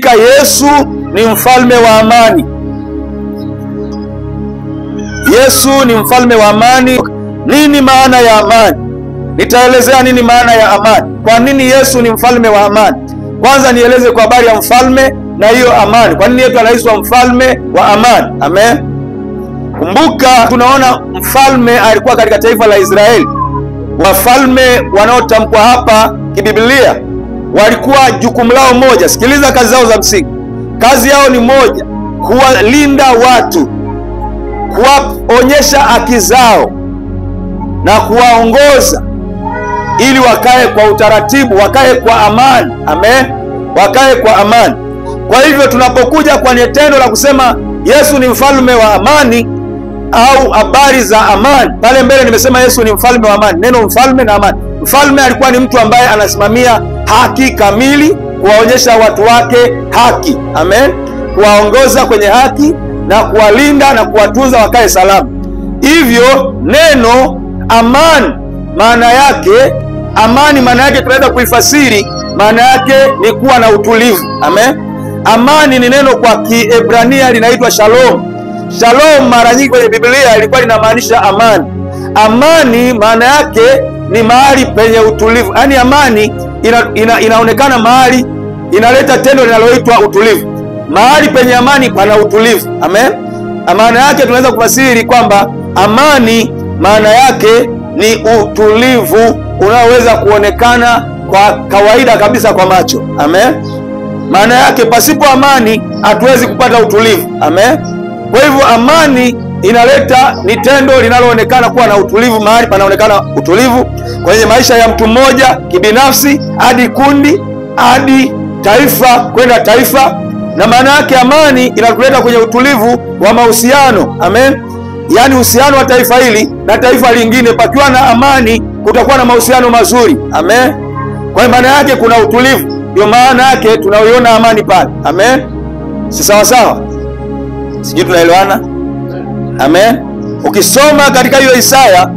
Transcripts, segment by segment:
Hakika Yesu ni mfalme wa amani. Yesu ni mfalme wa amani. Nini maana ya amani? Nitaelezea nini maana ya amani. Kwa nini Yesu ni mfalme wa amani? Kwanza nieleze kwa habari ya mfalme na hiyo amani. Kwa nini Yesu anaitwa mfalme wa amani? Amen. Kumbuka tunaona mfalme alikuwa katika taifa la Israeli. Wafalme wanaotamkwa hapa kibiblia walikuwa jukumu lao moja. Sikiliza kazi zao za msingi. Kazi yao ni moja, kuwalinda watu, kuwaonyesha haki zao na kuwaongoza ili wakae kwa utaratibu, wakae kwa amani. Amen. Wakae kwa amani. Kwa hivyo tunapokuja kwenye tendo la kusema Yesu ni mfalme wa amani au habari za amani, pale mbele nimesema Yesu ni mfalme wa amani. Neno mfalme na amani. Mfalme alikuwa ni mtu ambaye anasimamia haki kamili, kuwaonyesha watu wake haki. Amen. Kuwaongoza kwenye haki na kuwalinda na kuwatunza wakae salama. Hivyo neno amani maana yake, amani maana yake tunaweza kuifasiri, maana yake ni kuwa na utulivu. Amen. Amani ni neno kwa Kiebrania linaitwa shalom. Shalom mara nyingi kwenye Biblia ilikuwa linamaanisha amani. Amani maana yake ni mahali penye utulivu. Yaani amani inaonekana mahali, inaleta tendo linaloitwa utulivu. Mahali penye amani pana utulivu. Amen. Maana yake tunaweza kufasiri kwamba amani maana yake ni utulivu unaoweza kuonekana kwa kawaida kabisa kwa macho. Amen. Maana yake pasipo amani hatuwezi kupata utulivu. Amen. Kwa hivyo amani inaleta ni tendo linaloonekana kuwa na utulivu, mahali panaonekana utulivu kwenye maisha ya mtu mmoja kibinafsi, hadi kundi, hadi taifa kwenda taifa. Na maana yake amani inatuleta kwenye utulivu wa mahusiano. Amen. Yaani uhusiano wa taifa hili na taifa lingine, pakiwa na amani kutakuwa na mahusiano mazuri. Amen. Kwa hiyo maana yake kuna utulivu, ndio maana yake tunaiona amani pale. Amen. Si sawa sawa? Sijui tunaelewana? Amen. Ukisoma katika hiyo Isaya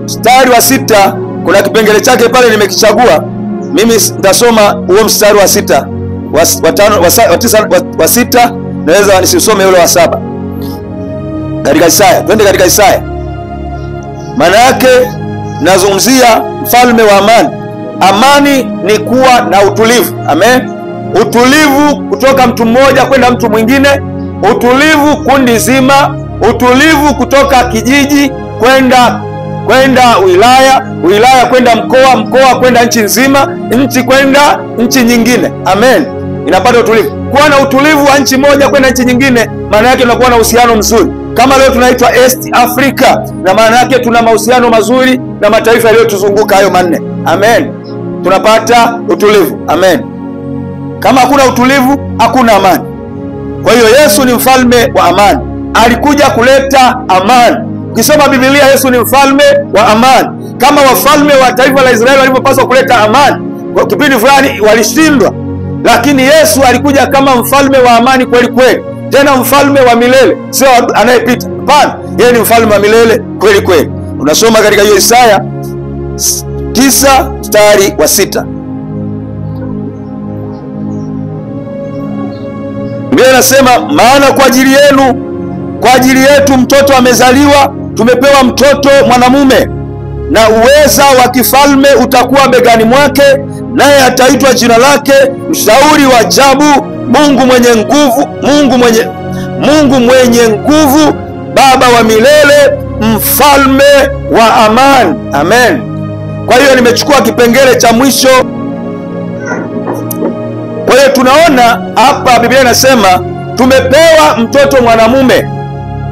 mstari wa 6, kuna kipengele chake pale nimekichagua. Mimi nitasoma huo mstari wa 6, wa 5, wa 9, wa 6, naweza nisisome ule wa 7. Katika Isaya, twende katika Isaya. Maana yake nazungumzia mfalme wa amani. Amani ni kuwa na utulivu. Amen. Utulivu kutoka mtu mmoja kwenda mtu mwingine, utulivu kundi zima, utulivu kutoka kijiji kwenda wilaya kwenda mkoa kwenda nchi nzima, nchi kwenda nchi nyingine. Amen. Inapata utulivu. Kuwa na utulivu wa nchi moja kwenda nchi nyingine, maana yake tunakuwa na uhusiano mzuri. Kama leo tunaitwa East Africa, na maana yake tuna mahusiano mazuri na mataifa yaliyotuzunguka hayo manne. Amen. Tunapata utulivu. Amen. Kama hakuna utulivu, hakuna amani. Kwa hiyo Yesu ni mfalme wa amani. Alikuja kuleta amani. Ukisoma Biblia, Yesu ni mfalme wa amani. Kama wafalme wa taifa la Israeli walipopaswa kuleta amani, kwa kipindi fulani walishindwa, lakini Yesu alikuja kama mfalme wa amani kweli kweli. Tena mfalme wa milele, sio anayepita. Hapana, yeye ni mfalme wa milele kweli kweli. Tunasoma katika hiyo Isaya 9 mstari wa 6. Biblia inasema, maana kwa ajili yenu, kwa ajili yetu mtoto amezaliwa, tumepewa mtoto mwanamume, na uweza wa kifalme utakuwa begani mwake, naye ataitwa jina lake Mshauri wa Ajabu, Mungu mwenye nguvu, Mungu mwenye nguvu, Baba wa milele, Mfalme wa amani. Amen. Kwa hiyo nimechukua kipengele cha mwisho. Kwa hiyo tunaona hapa Biblia inasema tumepewa mtoto mwanamume.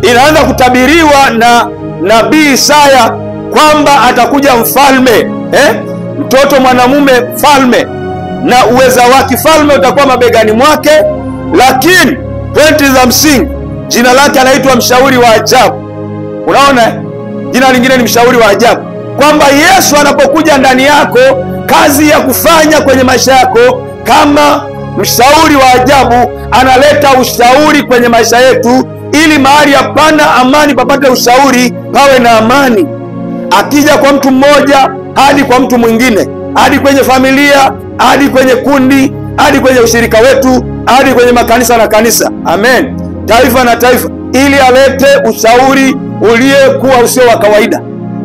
Inaanza kutabiriwa na nabii Isaya kwamba atakuja mfalme, mtoto mwanamume mfalme, na uweza wa kifalme utakuwa mabegani mwake. Lakini pointi za msingi, jina lake anaitwa Mshauri wa Ajabu. Unaona, jina lingine ni Mshauri wa Ajabu, kwamba Yesu anapokuja ndani yako, kazi ya kufanya kwenye maisha yako kama mshauri wa ajabu, analeta ushauri kwenye maisha yetu, ili mahali hapana amani papate ushauri, pawe na amani. Akija kwa mtu mmoja hadi kwa mtu mwingine, hadi kwenye familia, hadi kwenye kundi, hadi kwenye ushirika wetu, hadi kwenye makanisa na kanisa, amen, taifa na taifa, ili alete ushauri uliyekuwa usio wa kawaida.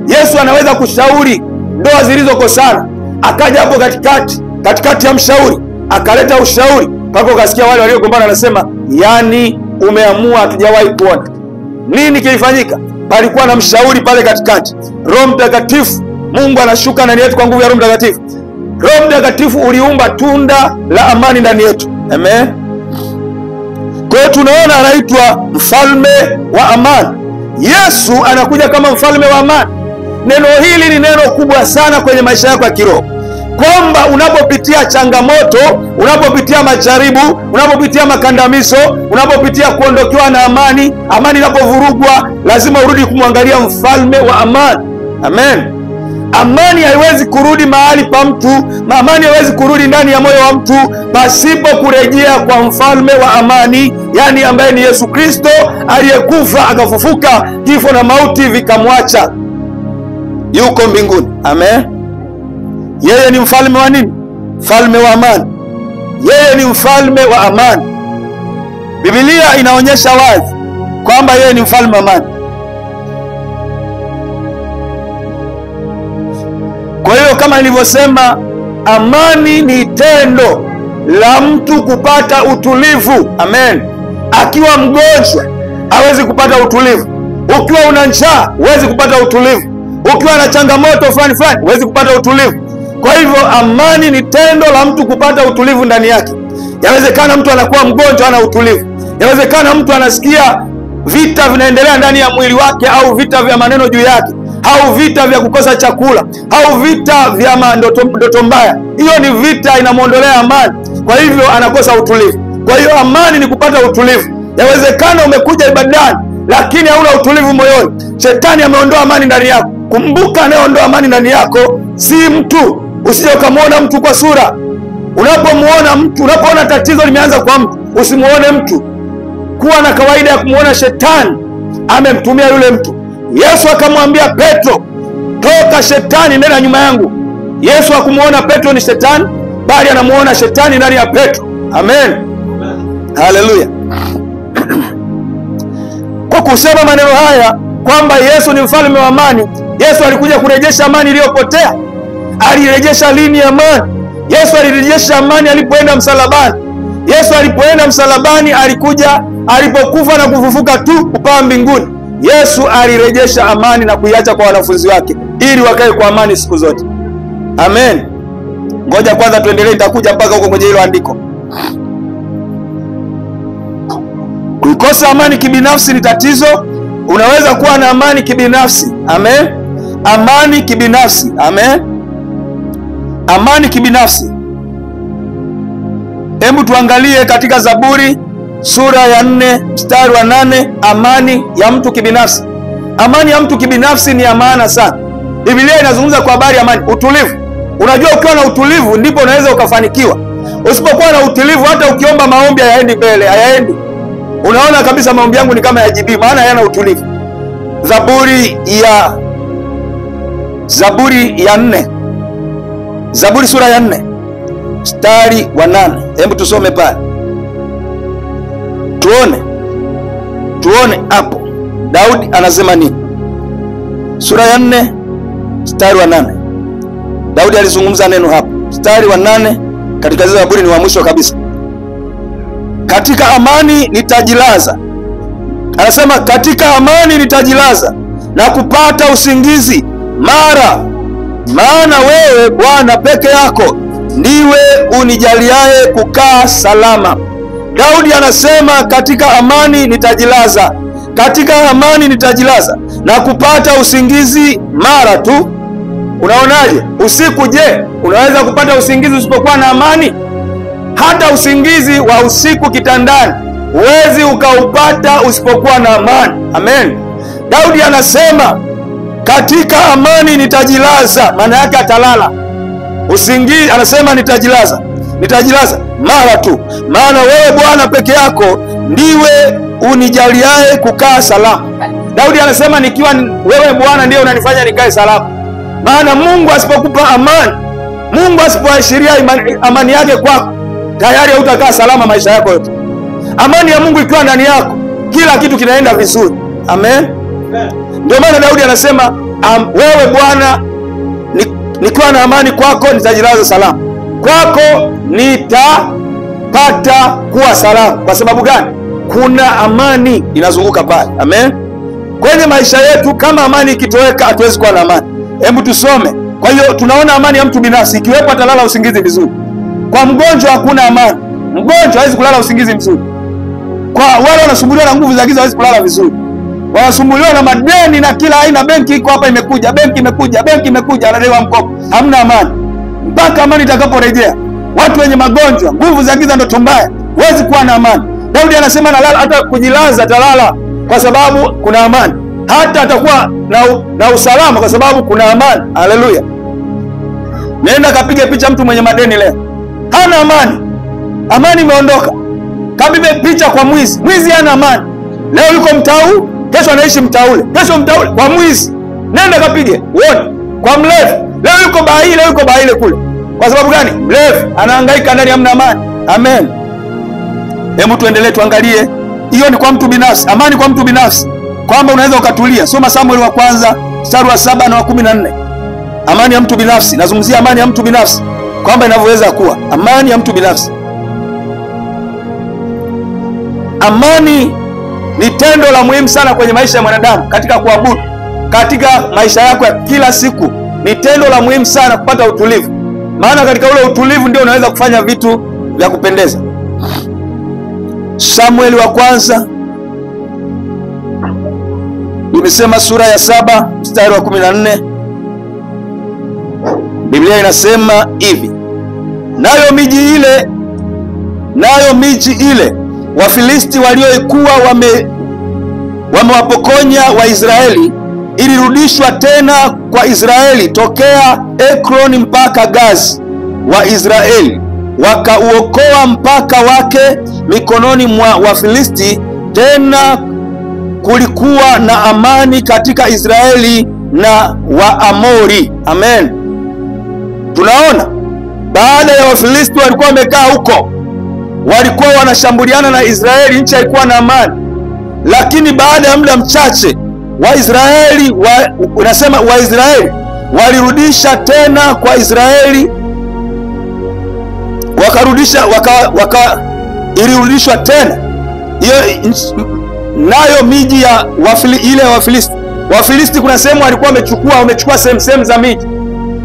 Yesu anaweza kushauri ndoa zilizokosana, akaja hapo katikati ya mshauri akaleta ushauri, mpaka ukasikia wale waliogombana wanasema, yani umeamua hatujawahi kuona. Nini kilifanyika? Palikuwa na mshauri pale katikati. Roho Mtakatifu, Mungu anashuka ndani yetu kwa nguvu ya Roho Mtakatifu. Roho Mtakatifu uliumba tunda la amani ndani yetu, amen. Kwa hiyo tunaona anaitwa mfalme wa amani. Yesu anakuja kama mfalme wa amani. Neno hili ni neno kubwa sana kwenye maisha yako ya kiroho, kwamba unapopitia changamoto, unapopitia majaribu, unapopitia makandamizo, unapopitia kuondokewa na amani, amani inapovurugwa, lazima urudi kumwangalia mfalme wa amani, amen. Amani haiwezi kurudi mahali pa mtu, amani haiwezi kurudi ndani ya moyo wa mtu pasipo kurejea kwa mfalme wa amani, yani ambaye ni Yesu Kristo, aliyekufa akafufuka, kifo na mauti vikamwacha, yuko mbinguni, amen. Yeye ni mfalme wa nini? Mfalme wa amani. Yeye ni mfalme wa amani. Biblia inaonyesha wazi kwamba yeye ni mfalme wa amani. Kwa hiyo kama nilivyosema, amani ni tendo la mtu kupata utulivu, amen. Akiwa mgonjwa hawezi kupata utulivu. Ukiwa una njaa huwezi kupata utulivu. Ukiwa na changamoto fulani huwezi kupata utulivu. Kwa hivyo amani ni tendo la mtu kupata utulivu ndani yake. Yawezekana mtu anakuwa mgonjwa hana utulivu. Yawezekana mtu anasikia vita vinaendelea ndani ya mwili wake, au vita vya maneno juu yake, au vita vya kukosa chakula, au vita vya ndoto mbaya. Hiyo ni vita, inamuondolea amani. Kwa hivyo anakosa utulivu. Kwa hiyo amani ni kupata utulivu. Yawezekana umekuja ibadani lakini hauna utulivu moyoni. Shetani ameondoa amani ndani yako. Kumbuka, anayeondoa amani ndani yako si mtu. Usije ukamwona mtu kwa sura. Unapomuona mtu, unapoona tatizo limeanza kwa mtu, usimuone mtu. Kuwa na kawaida ya kumuona shetani amemtumia yule mtu. Yesu akamwambia Petro, toka shetani, nenda nyuma yangu. Yesu hakumuona Petro ni shetani, bali anamuona shetani ndani ya Petro, amen. Haleluya. Kwa kusema maneno haya kwamba Yesu ni mfalme wa amani, Yesu alikuja kurejesha amani iliyopotea. Alirejesha lini amani? Yesu alirejesha amani alipoenda msalabani. Yesu alipoenda msalabani, alikuja, alipokufa na kufufuka tu kupaa mbinguni. Yesu alirejesha amani na kuiacha kwa wanafunzi wake ili wakae kwa amani siku zote, amen. Ngoja kwanza tuendelee, nitakuja mpaka huko kwenye hilo andiko. Kukosa amani kibinafsi ni tatizo. Unaweza kuwa na amani kibinafsi, amen. Amani kibinafsi, amen. Amani kibinafsi. Hebu tuangalie katika Zaburi sura ya 4 mstari wa 8, amani ya mtu kibinafsi. Amani ya mtu kibinafsi ni ya maana sana. Biblia inazungumza kwa habari ya amani, utulivu. Unajua, ukiwa na utulivu ndipo unaweza ukafanikiwa. Usipokuwa na utulivu, hata ukiomba maombi hayaendi mbele, hayaendi. Unaona kabisa maombi yangu ni kama yajibii, maana hayana utulivu. Zaburi ya 4. Zaburi sura ya 4 mstari wa 8. Hebu tusome pale. Tuone hapo Daudi anasema nini. Sura ya 4 mstari wa 8. Daudi alizungumza neno hapo. Mstari wa 8 katika Zaburi ni wa mwisho kabisa. Katika amani nitajilaza. Anasema katika amani nitajilaza na kupata usingizi maana wewe Bwana peke yako ndiwe unijaliaye kukaa salama. Daudi anasema katika amani nitajilaza. Katika amani nitajilaza na kupata usingizi mara tu. Unaonaje? Usiku, je, unaweza kupata usingizi usipokuwa na amani? Hata usingizi wa usiku kitandani huwezi ukaupata usipokuwa na amani, amen. Daudi anasema katika amani nitajilaza, maana yake atalala. Usingizi, anasema nitajilaza mara tu, maana wewe Bwana peke yako ndiwe unijaliaye kukaa salama. Daudi anasema nikiwa wewe Bwana ndiye unanifanya nikae salama. Maana Mungu asipokupa amani, Mungu asipoashiria amani yake kwako, tayari hautakaa salama maisha yako yote. Amani ya Mungu ikiwa ndani yako, kila kitu kinaenda vizuri. Amen. Ndio maana Daudi anasema, wewe Bwana, nikiwa na amani kwako nitajilaza salama. Kwako nitapata kuwa salama. Kwa sababu gani? Kuna amani inazunguka pale. Amen. Kwenye maisha yetu, kama amani ikitoweka, hatuwezi kuwa na amani. Hebu tusome. Kwa hiyo tunaona amani ya mtu binafsi, ikiwepo atalala usingizi vizuri. Kwa mgonjwa hakuna amani. Mgonjwa hawezi kulala usingizi mzuri. Kwa wale wanasumbuliwa na nguvu za giza hawezi kulala vizuri. Wanasumbuliwa na madeni na kila aina, benki iko hapa imekuja, benki imekuja, anadaiwa mkopo. Hamna amani. Mpaka amani itakaporejea. Watu wenye magonjwa, nguvu za giza ndio mbaya, huwezi kuwa na amani. Daudi anasema nalala, hata kujilaza atalala kwa sababu kuna amani. Hata atakuwa na usalama kwa sababu kuna amani. Haleluya. Nenda kapige picha mtu mwenye madeni leo, hana amani. Amani imeondoka. Kapige picha kwa mwizi. Mwizi hana amani. Leo yuko mtaa, kesho anaishi mtaa ule, kesho mtaa ule. Kwa mwizi nenda kapige uone. Kwa mlevi leo yuko baa ile, yuko baa ile kule. Kwa sababu gani? Mlevi anahangaika ndani, hamna amani. Amen. Hebu tuendelee tuangalie. Hiyo ni kwa mtu binafsi. Amani kwa mtu binafsi, kwamba unaweza ukatulia. Soma Samueli wa kwanza mstari wa 7 na wa 14. Amani ya mtu binafsi. Nazungumzia amani ya mtu binafsi, kwamba inavyoweza kuwa amani ya mtu binafsi. Amani ni tendo la muhimu sana kwenye maisha ya mwanadamu, katika kuabudu, katika maisha yako ya kila siku. Ni tendo la muhimu sana kupata utulivu, maana katika ule utulivu ndio unaweza kufanya vitu vya kupendeza. Samueli wa kwanza, nimesema sura ya 7 mstari wa 14. Biblia inasema hivi: nayo miji ile Wafilisti walioikuwa wamewapokonya Waisraeli ilirudishwa tena kwa Israeli tokea Ekroni mpaka Gazi. Waisraeli wakauokoa mpaka wake mikononi mwa Wafilisti. Tena kulikuwa na amani katika Israeli na Waamori. Amen. Tunaona baada ya Wafilisti walikuwa wamekaa huko, walikuwa wanashambuliana na Israeli, nchi haikuwa na amani. Lakini baada ya muda mchache Waisraeli walirudisha tena kwa Israeli, ilirudishwa tena hiyo nayo miji ya Wafilisti. Wafilisti kuna sehemu walikuwa wamechukua sehemu za miji.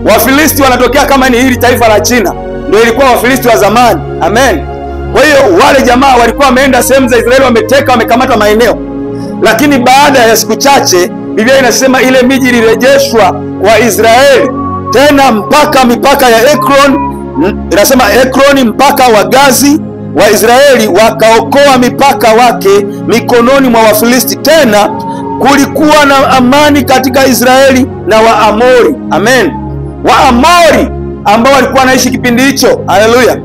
Wafilisti wanatokea kama ni hili taifa la China, ndio ilikuwa Wafilisti wa zamani. Amen. Kwa hiyo wale jamaa walikuwa wameenda sehemu za Israeli, wameteka, wamekamata maeneo. Lakini baada ya siku chache, Biblia inasema ile miji ilirejeshwa kwa Israeli tena mpaka mipaka ya Ekroni. Inasema Ekroni mpaka wa Gazi. Waisraeli wakaokoa mipaka wake mikononi mwa Wafilisti. Tena kulikuwa na amani katika Israeli na Waamori. Amen. Waamori ambao walikuwa wanaishi kipindi hicho. Haleluya.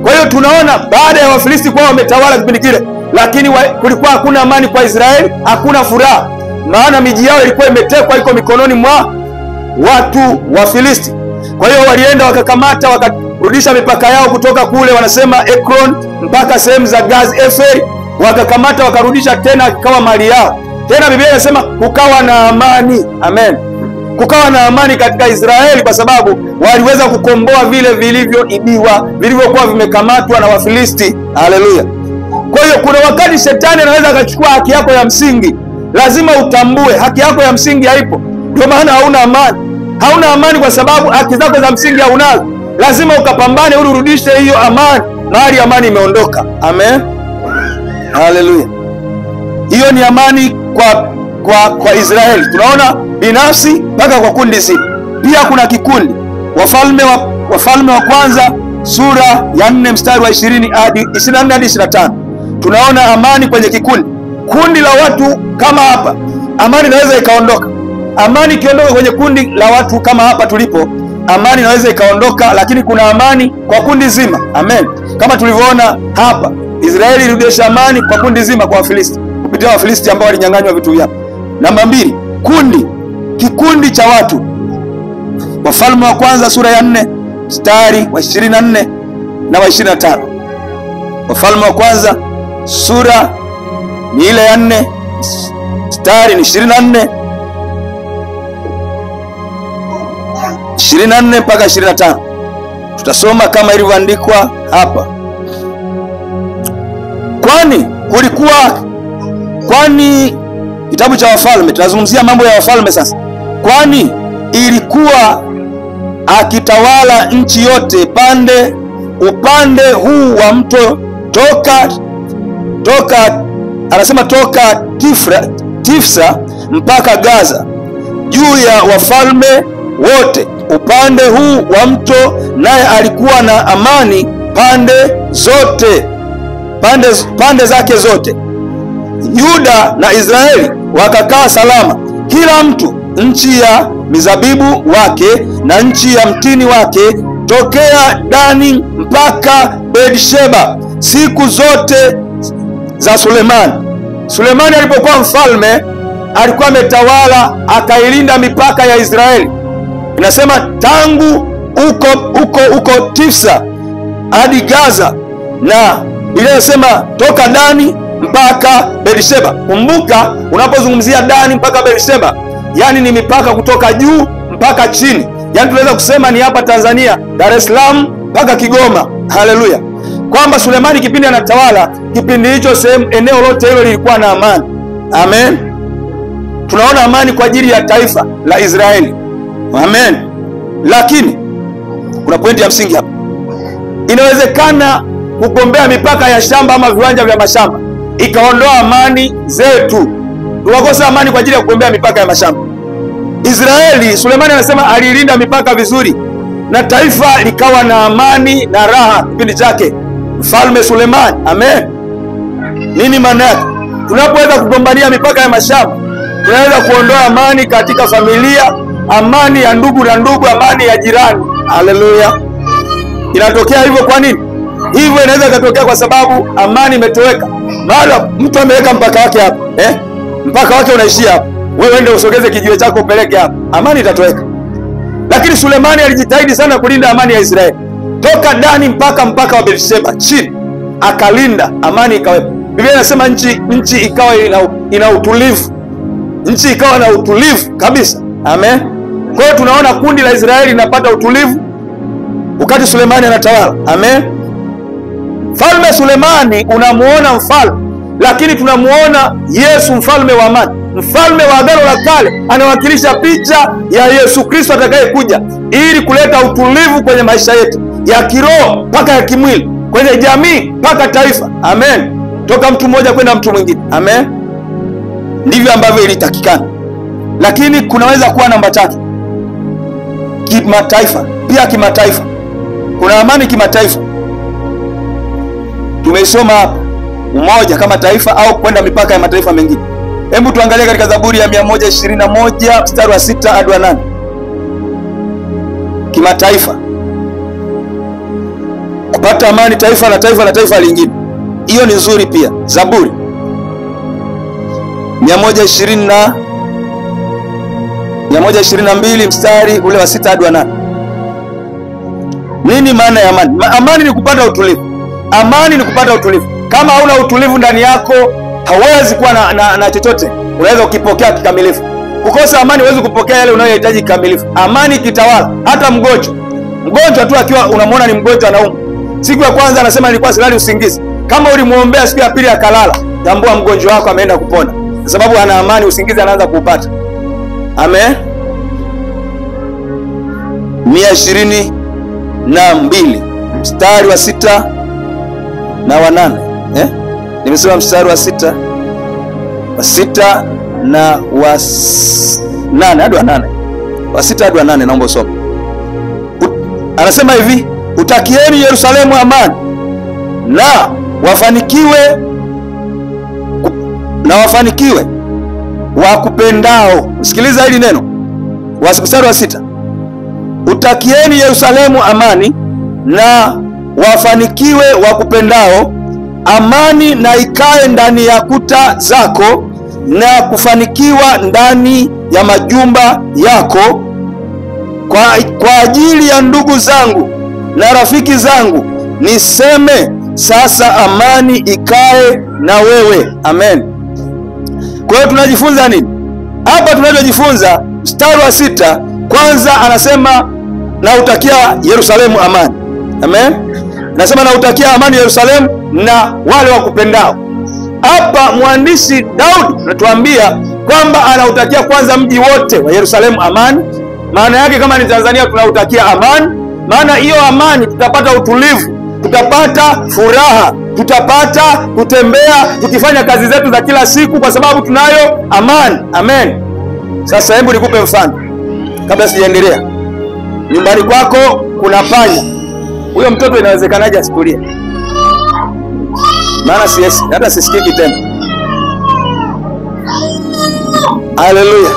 Kwa hiyo tunaona baada ya Wafilisti kuwa wametawala kipindi kile, lakini kulikuwa hakuna amani kwa Israeli, hakuna furaha, maana miji yao ilikuwa imetekwa, iko mikononi mwa watu wa Filisti. Kwa hiyo walienda wakakamata, wakarudisha mipaka yao kutoka kule wanasema Ekron mpaka sehemu za Gazi, Eferi, wakakamata wakarudisha tena kama mali yao. Tena Biblia inasema kukawa na amani. Amen. Kukawa na amani katika Israeli kwa sababu waliweza kukomboa vile vilivyoibiwa, vilivyokuwa vimekamatwa na Wafilisti. Haleluya. Kwa hiyo kuna wakati shetani anaweza akachukua haki yako ya msingi. Lazima utambue haki yako ya msingi haipo. Ndio maana hauna amani. Hauna amani kwa sababu haki zako za msingi haunazo. Lazima ukapambane ili urudishe hiyo amani, mahali amani imeondoka. Amen. Haleluya. Hiyo ni amani kwa Israeli. Tunaona binafsi mpaka kwa kundi zima. Pia kuna kikundi. Wafalme wa kwanza sura ya 4 mstari wa 24 hadi 25. Tunaona amani kwenye kikundi. Kundi la watu kama hapa, amani inaweza ikaondoka. Amani ikiondoka kwenye kundi la watu kama hapa tulipo, amani inaweza ikaondoka, lakini kuna amani kwa kundi zima. Amen. Kama tulivyoona hapa, Israeli ilirudisha amani kwa kundi zima kwa Wafilisti, kupitia Wafilisti ambao walinyang'anywa vitu vyao. Namba 2, kikundi cha watu. Wafalme wa kwanza sura ya 4 mstari wa 24 na wa 25. Wafalme wa kwanza sura ni ile ya 4 mstari ni 24 mpaka 25. Tutasoma kama ilivyoandikwa hapa. Kwani kitabu cha Wafalme, tunazungumzia mambo ya wafalme sasa. Kwani ilikuwa akitawala nchi yote upande huu wa mto toka Tifsa mpaka Gaza, juu ya wafalme wote upande huu wa mto, naye alikuwa na amani pande zake zote. Yuda na Israeli wakakaa salama, kila mtu nchi ya mizabibu wake na nchi ya mtini wake, tokea Dani mpaka Beersheba, siku zote za Sulemani. Sulemani alipokuwa mfalme alikuwa ametawala, akailinda mipaka ya Israeli. Inasema tangu uko Tifsa hadi Gaza, na ile inasema toka Dani mpaka Beersheba. Kumbuka, unapozungumzia Dani mpaka Beersheba, yani ni mipaka kutoka juu mpaka chini. Yani tunaweza kusema ni hapa Tanzania, Dar es Salaam mpaka Kigoma. Haleluya! Kwamba Sulemani kipindi anatawala, kipindi hicho eneo lote hilo lilikuwa na amani. Amen. Tunaona amani kwa ajili ya taifa la Israeli. Amen. Lakini kuna pointi ya msingi hapa. Inawezekana kugombea mipaka ya shamba ama viwanja vya mashamba ikaondoa amani zetu. Tuwakosa amani kwa ajili ya kugombea mipaka ya mashamba. Israeli, Sulemani anasema alilinda mipaka vizuri, na taifa likawa na amani na raha kipindi chake Mfalme Sulemani. Amen. Nini maana yake? Tunapoweza kugombania mipaka ya mashamba, tunaweza kuondoa amani katika familia, amani ya ndugu na ndugu, amani ya jirani. Haleluya. Inatokea hivyo kwa nini? Hivyo inaweza kutokea kwa sababu amani imetoweka. Mara mtu ameweka mpaka wake hapa, mpaka wake unaishia hapa, wewe ndio usogeze kijiwe chako upeleke hapa, amani itatoweka. Lakini Sulemani alijitahidi sana kulinda amani ya Israeli, toka Dani mpaka wa Beersheba chini, akalinda amani ikawepo. Biblia inasema nchi ikawa ina utulivu, nchi ikawa na utulivu kabisa. Amen. Kwa hiyo tunaona kundi la Israeli linapata utulivu wakati Sulemani anatawala. Amen. Mfalme Sulemani unamuona mfalme, lakini tunamuona Yesu, mfalme wa amani, mfalme wa Agano la Kale. Anawakilisha picha ya Yesu Kristo atakayekuja ili kuleta utulivu kwenye maisha yetu ya kiroho mpaka ya kimwili, kwenye jamii mpaka taifa. Amen. Toka mtu mmoja kwenda mtu mwingine. Amen. Ndivyo ambavyo ilitakikana. Lakini kunaweza kuwa namba 3, kimataifa. Pia kimataifa kuna amani kimataifa. Tumeisoma hapa umoja kama taifa au kwenda mipaka ya mataifa mengine. Hebu tuangalie katika Zaburi ya 121 mstari wa 6 hadi 8. Kimataifa, kupata amani taifa na taifa lingine, hiyo ni nzuri pia. Zaburi 122 mstari ule wa 6 hadi 8. Nini maana ya amani? Amani ni kupata utulivu. Amani ni kupata utulivu. Kama hauna utulivu ndani yako, hauwezi kuwa na chochote unaweza ukipokea kikamilifu. Kukosa amani huwezi kupokea yale unayohitaji kikamilifu. Amani kitawala. Hata mgonjwa tu akiwa unamwona ni mgonjwa anaumwa, siku ya kwanza anasema nilikuwa silali usingizi, kama ulimuombea siku ya pili akalala, tambua mgonjwa wako ameenda kupona, kwa sababu ana amani, usingizi anaanza kuupata. Amen. 122 mstari wa 6 na wa 8. Nimesema mstari wa 6 na wa 8 hadi wa 8. Wa 6 hadi wa 8 naomba usome. Anasema hivi, utakieni Yerusalemu amani na wafanikiwe wakupendao. Sikiliza hili neno. Mstari wa 6. Utakieni Yerusalemu amani na wafanikiwe wakupendao. Amani na ikae ndani ya kuta zako, na kufanikiwa ndani ya majumba yako. Kwa ajili ya ndugu zangu na rafiki zangu niseme, sasa amani ikae na wewe. Amen. Kwa hiyo tunajifunza nini hapa? Tunachojifunza mstari wa 6, kwanza anasema na utakia Yerusalemu amani. Amen. Anasema na utakia amani Yerusalemu na wale wakupendao. Hapa mwandishi Daudi anatuambia kwamba anautakia kwanza mji wote wa Yerusalemu amani. Maana yake kama ni Tanzania tunautakia amani, maana hiyo amani tutapata utulivu, tutapata furaha, tutapata kutembea tukifanya kazi zetu za kila siku kwa sababu tunayo amani. Amen. Sasa hebu nikupe mfano kabla sijaendelea. Nyumbani kwako kuna panya. Huyo mtoto inawezekanaje asikulie? Maana siesi hata sisikiki tena. Haleluya.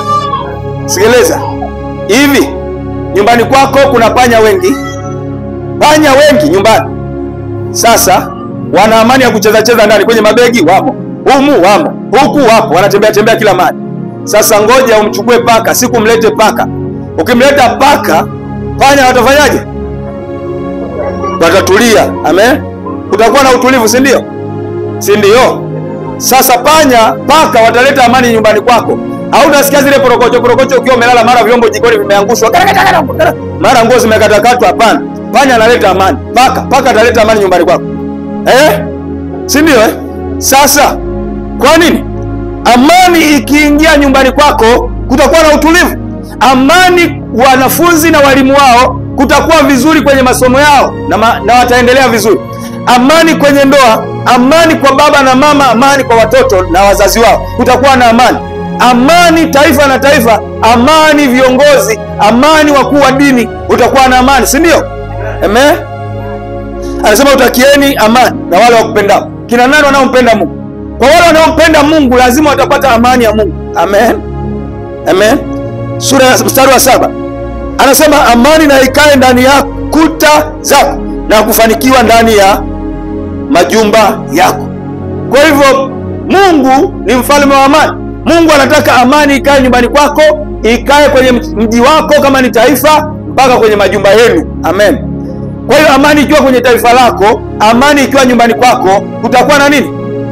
Sikiliza. Hivi nyumbani kwako kuna panya wengi. Panya wengi nyumbani. Sasa wana amani ya kucheza cheza ndani kwenye mabegi wamo. Humu wamo. Huku wapo wanatembea tembea kila mahali. Sasa ngoja umchukue paka, siku mlete paka. Ukimleta paka, panya watafanyaje? Watatulia. Amen. Kutakuwa na utulivu, si ndio? Si ndio? Sasa paka wataleta amani nyumbani kwako. Au unasikia zile porokocho ukiwa umelala, mara vyombo jikoni vimeangushwa, mara nguo zimekatakatwa? Hapana. Panya analeta amani. Paka ataleta amani nyumbani kwako. Si ndio? Sasa kwa nini? Amani ikiingia nyumbani kwako kutakuwa na utulivu. Amani, wanafunzi na walimu wao kutakuwa vizuri kwenye masomo yao na wataendelea vizuri. Amani kwenye ndoa, amani kwa baba na mama, amani kwa watoto na wazazi wao, kutakuwa na amani. Amani taifa na taifa, amani viongozi, amani wakuu wa dini, utakuwa na amani, si ndio? Amen. Anasema utakieni amani na wale wakupendao. Kina nani wanaompenda Mungu? Kwa wale wanaompenda Mungu lazima watapata amani ya Mungu. Amen. Amen. Sura ya mstari wa 7 anasema amani na ikae ndani ya kuta zako na kufanikiwa ndani ya majumba yako. Kwa hivyo Mungu ni mfalme wa amani. Mungu anataka amani ikae nyumbani kwako, ikae kwenye mji wako kama ni taifa, mpaka kwenye majumba yenu. Amen. Kwa hiyo amani ikiwa kwenye taifa lako, amani ikiwa nyumbani kwako, kutakuwa na nini?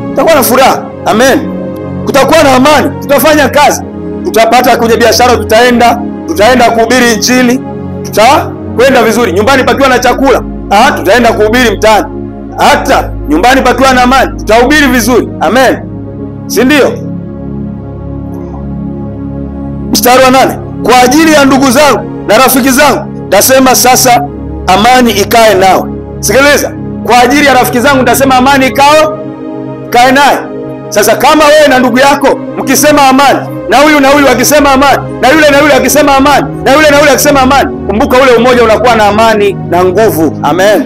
Kutakuwa na furaha. Amen. Kutakuwa na amani, tutafanya kazi, tutapata kwenye biashara, tutaenda kuhubiri Injili, tutakwenda vizuri. Nyumbani pakiwa na chakula, tutaenda kuhubiri mtaani. Hata nyumbani pakiwa na amani, tutahubiri vizuri. Amen. Si ndio? Mstari wa 8, kwa ajili ya ndugu zangu na rafiki zangu tasema sasa amani ikae nawe. Sikiliza, kwa ajili ya rafiki zangu tasema amani ikae naye. Sasa kama wewe na ndugu yako mkisema amani, na huyu akisema amani, na yule akisema amani, na yule akisema amani, kumbuka ule umoja unakuwa na amani na nguvu. Amen.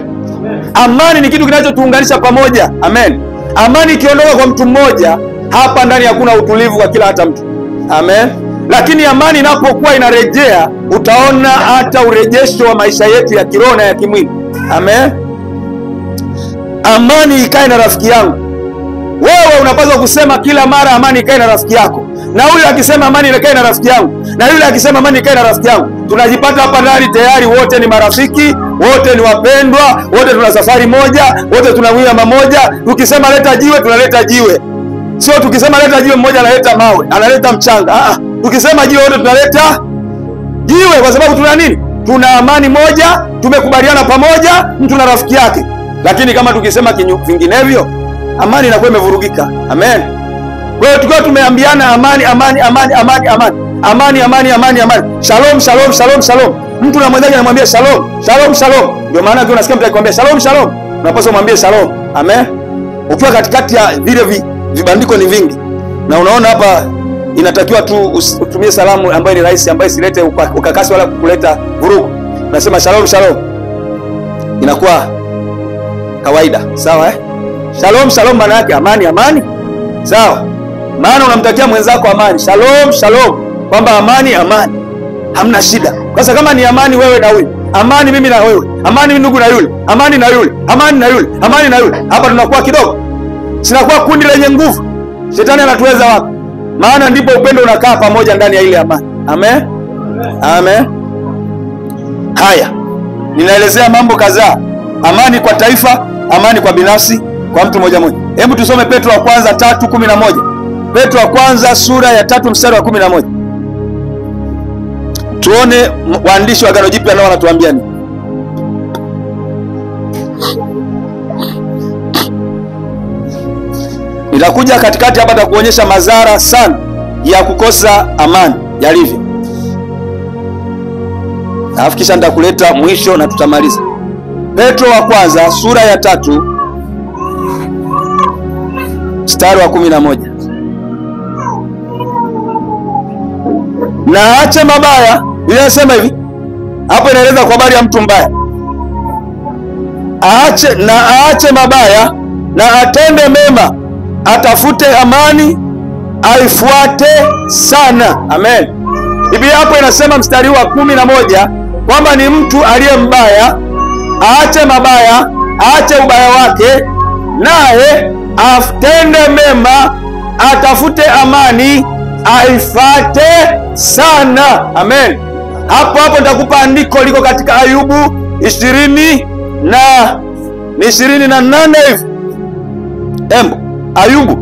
Amani ni kitu kinachotuunganisha pamoja. Amen. Amani ikiondoka kwa mtu mmoja, hapa ndani hakuna utulivu kwa kila hata mtu. Amen. Lakini amani inapokuwa inarejea, utaona hata urejesho wa maisha yetu ya kiroho na ya kimwili. Amen. Amani ikae na rafiki yangu. Wewe unapaswa kusema kila mara amani ikae na rafiki yako. Na huyu akisema amani ikae na rafiki yangu, na yule akisema amani ikae na rafiki yangu, tunajipata hapa ndani tayari wote ni marafiki, wote ni wapendwa, wote tuna safari moja, wote tunawia mamoja. Tukisema leta jiwe, tunaleta jiwe. Sio tukisema leta jiwe mmoja analeta mawe, analeta mchanga. Tukisema jiwe wote tunaleta jiwe, kwa sababu tuna nini? Tuna amani moja, tumekubaliana pamoja, mtu na rafiki yake. Lakini kama tukisema vinginevyo, amani inakuwa imevurugika. Amen. Kwa hiyo tukiwa tumeambiana amani. Shalom, shalom, shalom, shalom. Mtu na mwenzake anamwambia shalom, shalom, shalom. Ndio maana tu unasikia mtu akikwambia shalom, shalom, unapaswa mwambie shalom. Amen. Ukiwa katikati ya vile vibandiko ni vingi, na unaona hapa inatakiwa tu utumie salamu ambayo ni rahisi, ambayo silete ukakasi wala kuleta vurugu. Unasema shalom, shalom, inakuwa kawaida. Sawa? Shalom, shalom maana yake amani. Sawa? Maana unamtakia mwenzako amani. Shalom, shalom, kwamba amani. Hamna shida. Sasa kama ni amani wewe na huyu, amani mimi na wewe, amani ndugu na yule, amani na yule, amani na yule, hapa tunakuwa kidogo. Sinakuwa kundi lenye nguvu. Shetani anatuweza wapi? Maana ndipo upendo unakaa pamoja ndani ya ile amani. Amen. Amen. Haya, ninaelezea mambo kadhaa. Amani kwa taifa, amani kwa binafsi, kwa mtu mmoja mmoja. Hebu tusome Petro wa kwanza 3:11. Petro wa kwanza sura ya 3 mstari wa 11. Tuone waandishi wa Agano Jipya nao wanatuambia nini. Nitakuja katikati hapa kuonyesha madhara sana ya kukosa amani yalivyo. Alafu kisha nitakuleta mwisho na tutamaliza. Petro wa kwanza sura ya 3 mstari wa 11. Na aache mabaya, ile inasema hivi. Hapo inaeleza kwa habari ya mtu mbaya. Aache mabaya na atende mema, atafute amani, aifuate sana. Amen. Biblia hapo inasema mstari wa 11 kwamba ni mtu aliye mbaya aache mabaya, aache ubaya wake, naye atende mema, atafute amani, aifuate sana. Amen. Hapo nitakupa andiko liko katika Ayubu 28 hivi. Ayubu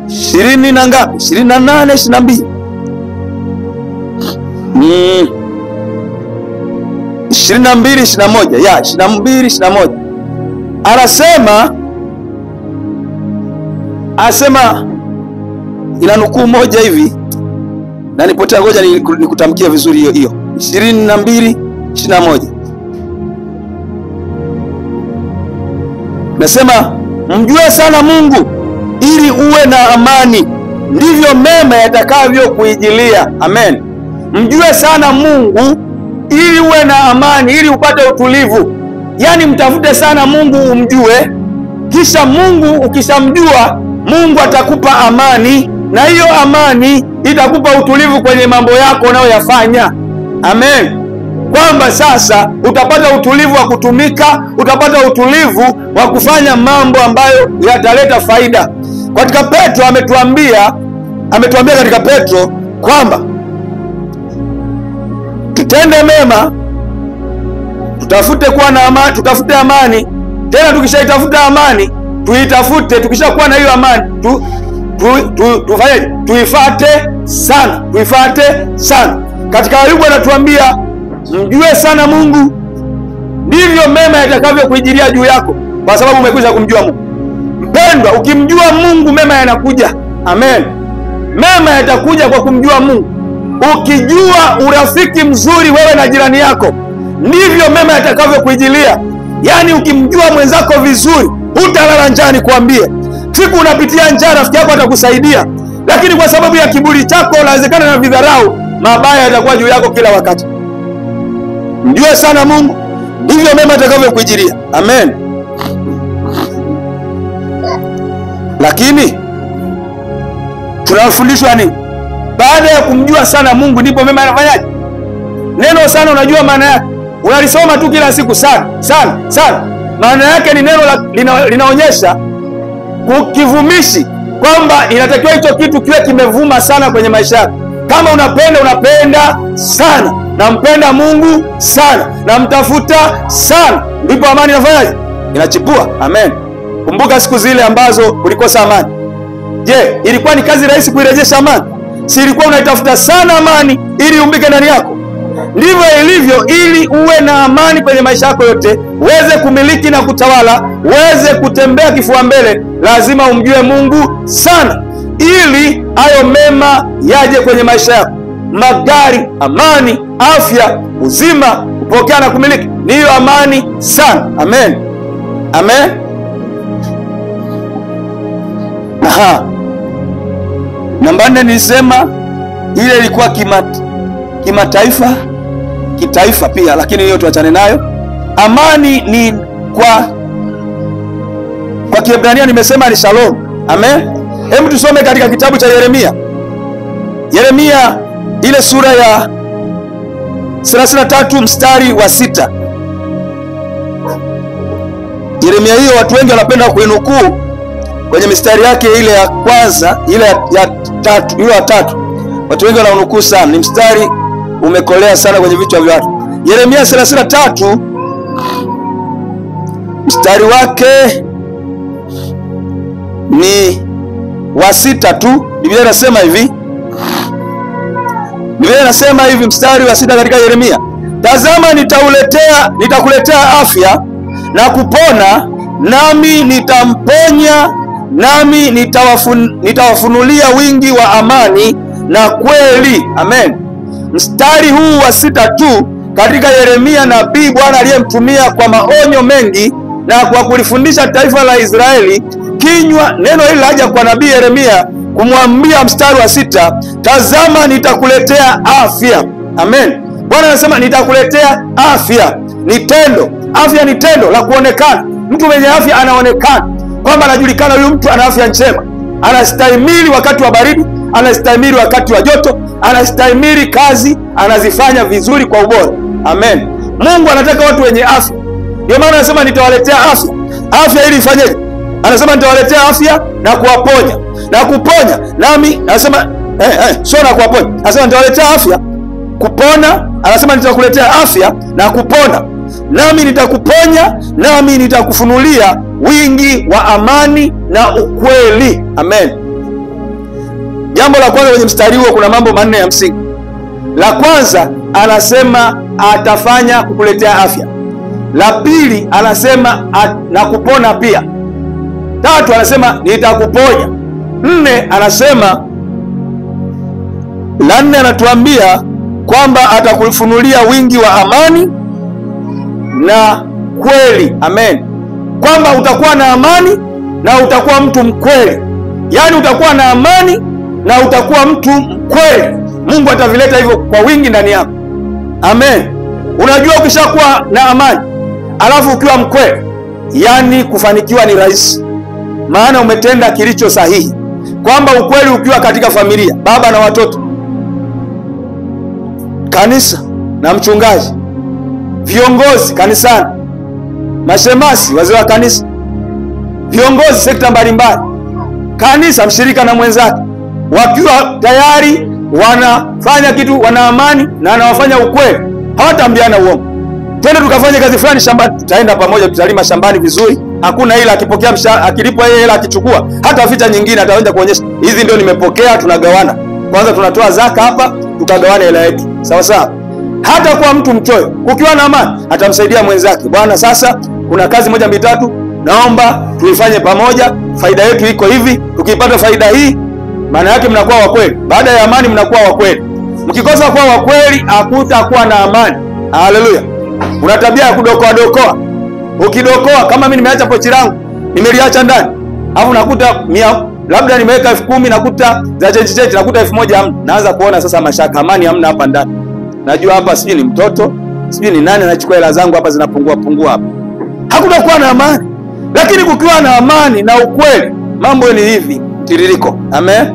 20 na ngapi? 28, 22. 22, 21. Ya, 22, 21. Anasema ila nukuu moja hivi na nipotea, ngoja nikutamkia vizuri hiyo. 22, 21. Nasema mjue sana Mungu ili uwe na amani, ndivyo mema yatakavyo kuijilia. Amen. Mjue sana Mungu ili uwe na amani, ili upate utulivu. Yaani mtafute sana Mungu umjue, kisha Mungu ukishamjua, Mungu atakupa amani, na hiyo amani itakupa utulivu kwenye mambo yako unayoyafanya. Amen. Kwamba sasa utapata utulivu wa kutumika, utapata utulivu wa kufanya mambo ambayo yataleta faida. Katika Petro ametuambia katika Petro kwamba tutende mema, tutafute kuwa na amani, tutafute amani. Tena tukishaitafuta amani, tuitafute, tukishakuwa na hiyo amani, tufanye, tuifuate sana. Katika Ayubu anatuambia mjue sana Mungu, ndivyo mema yatakavyo kuijilia juu yako, kwa sababu umekwisha kumjua Mungu. Mpendwa, ukimjua Mungu mema yanakuja. Amen. Mema yatakuja kwa kumjua Mungu. Ukijua urafiki mzuri wewe na jirani yako, ndivyo mema yatakavyo kuijilia. Yaani ukimjua mwenzako vizuri, hutalala njaa. Nikwambie, siku unapitia njaa, rafiki yako atakusaidia, lakini kwa sababu ya kiburi chako, inawezekana na vidharau, mabaya yatakuwa juu yako kila wakati. Mjue sana Mungu, ndivyo mema yatakavyo kuijilia. Amen. Lakini tunafundishwa nini? Baada ya kumjua sana Mungu ndipo mema yanafanyaje? Neno sana unajua maana yake? Unalisoma tu kila siku sana. Maana yake ni neno linaonyesha kukivumishi kwamba inatakiwa hicho kitu kiwe kimevuma sana kwenye maisha yako. Kama unapenda sana, nampenda Mungu sana, namtafuta sana, ndipo amani inafanyaje? Inachipua. Amen. Kumbuka siku zile ambazo ulikosa amani. Je, ilikuwa ni kazi rahisi kuirejesha amani? Si ilikuwa unaitafuta sana amani ili umbike ndani yako? Ndivyo ilivyo, ili uwe na amani kwenye maisha yako yote, uweze kumiliki na kutawala, uweze kutembea kifua mbele, lazima umjue Mungu sana, ili hayo mema yaje kwenye maisha yako. Magari, amani, afya, uzima, kupokea na kumiliki, ni hiyo amani sana. Amen. Amen. Namba 4 nilisema ile ilikuwa kimataifa, kitaifa pia, lakini hiyo tuachane nayo. Amani ni kwa Kiebrania nimesema ni shalom. Amen. Hebu tusome katika kitabu cha Yeremia ile sura ya 33 mstari wa 6. Yeremia hiyo watu wengi wanapenda kuinukuu kwenye mistari yake ile ya kwanza, ile ya tatu. Watu wengi wanaunukuu sana. Ni mstari umekolea sana kwenye vichwa vya watu. Yeremia 33 mstari wake ni wa 6 tu. Biblia inasema hivi, mstari wa 6 katika Yeremia, tazama nitakuletea afya na kupona, nami nitamponya, nami nitawafunulia wingi wa amani na kweli. Amen. Mstari huu wa 6 tu katika Yeremia, nabii Bwana aliyemtumia kwa maonyo mengi na kwa kulifundisha taifa la Israeli kinywa. Neno hili laja kwa nabii Yeremia kumwambia, mstari wa 6, tazama nitakuletea afya. Amen. Bwana anasema nitakuletea afya. Ni tendo. Afya ni tendo la kuonekana. Mtu mwenye afya anaonekana kwamba anajulikana, huyu mtu ana afya njema, anastahimili wakati wa baridi, anastahimili wakati wa joto, anastahimili kazi, anazifanya vizuri kwa ubora. Amen. Mungu anataka watu wenye afya. Ndio maana anasema nitawaletea afya. Afya ili ifanyeje? Anasema nitawaletea afya na kuwaponya na kuponya. Nami anasema sio na kuwaponya. Anasema nitawaletea afya, kupona. Anasema nitakuletea afya na kupona, nami nitakuponya, nami nitakufunulia wingi wa amani na ukweli. Amen. Jambo la kwanza kwenye mstari huo, kuna mambo 4 ya msingi. La kwanza anasema atafanya kukuletea afya. La pili anasema na kupona pia. 3 anasema nitakuponya. 4 anasema, la 4 anatuambia kwamba atakufunulia wingi wa amani na kweli. Amen. Kwamba utakuwa na amani na utakuwa mtu mkweli. Yaani utakuwa na amani na utakuwa mtu mkweli. Mungu atavileta hivyo kwa wingi ndani yako. Amen. Unajua ukishakuwa na amani alafu ukiwa mkweli, yani kufanikiwa ni rahisi, maana umetenda kilicho sahihi. Kwamba ukweli ukiwa katika familia, baba na watoto, kanisa na mchungaji, viongozi kanisani, mashemasi, wazee wa kanisa, viongozi sekta mbalimbali, kanisa, mshirika na mwenzake, wakiwa tayari wanafanya kitu, wana amani na wanawafanya ukweli, hawatambiana uongo. Twende tukafanye kazi fulani shambani, tutaenda pamoja, tutalima shambani vizuri, hakuna ila akipokea akilipwa yeye hela akichukua, hata vita nyingine ataanza kuonyesha, hizi ndio nimepokea, tunagawana. Kwanza tunatoa zaka hapa, tukagawana hela yetu. Sawa sawa. Hata kwa mtu mchoyo, ukiwa na amani, atamsaidia mwenzake. Bwana, sasa kuna kazi 1 2 3, naomba tuifanye pamoja, faida yetu iko hivi, tukipata faida hii, maana yake mnakuwa wa kweli. Baada ya amani mnakuwa wa kweli. Mkikosa kuwa wa kweli, hakutakuwa na amani. Haleluya. Una tabia ya kudokoa. Ukidokoa, kama mimi nimeacha pochi langu, nimeliacha ndani, alafu nakuta labda nimeweka 10,000, nakuta za cheche nakuta 1,000 hamna. Naanza kuona sasa mashaka, amani hamna hapa ndani. Najua hapa sijui ni mtoto, sijui ni nani anachukua hela zangu hapa, zinapungua hapa. Hakutakuwa na amani. Lakini kukiwa na amani na ukweli, mambo ni hivi tiririko. Amen.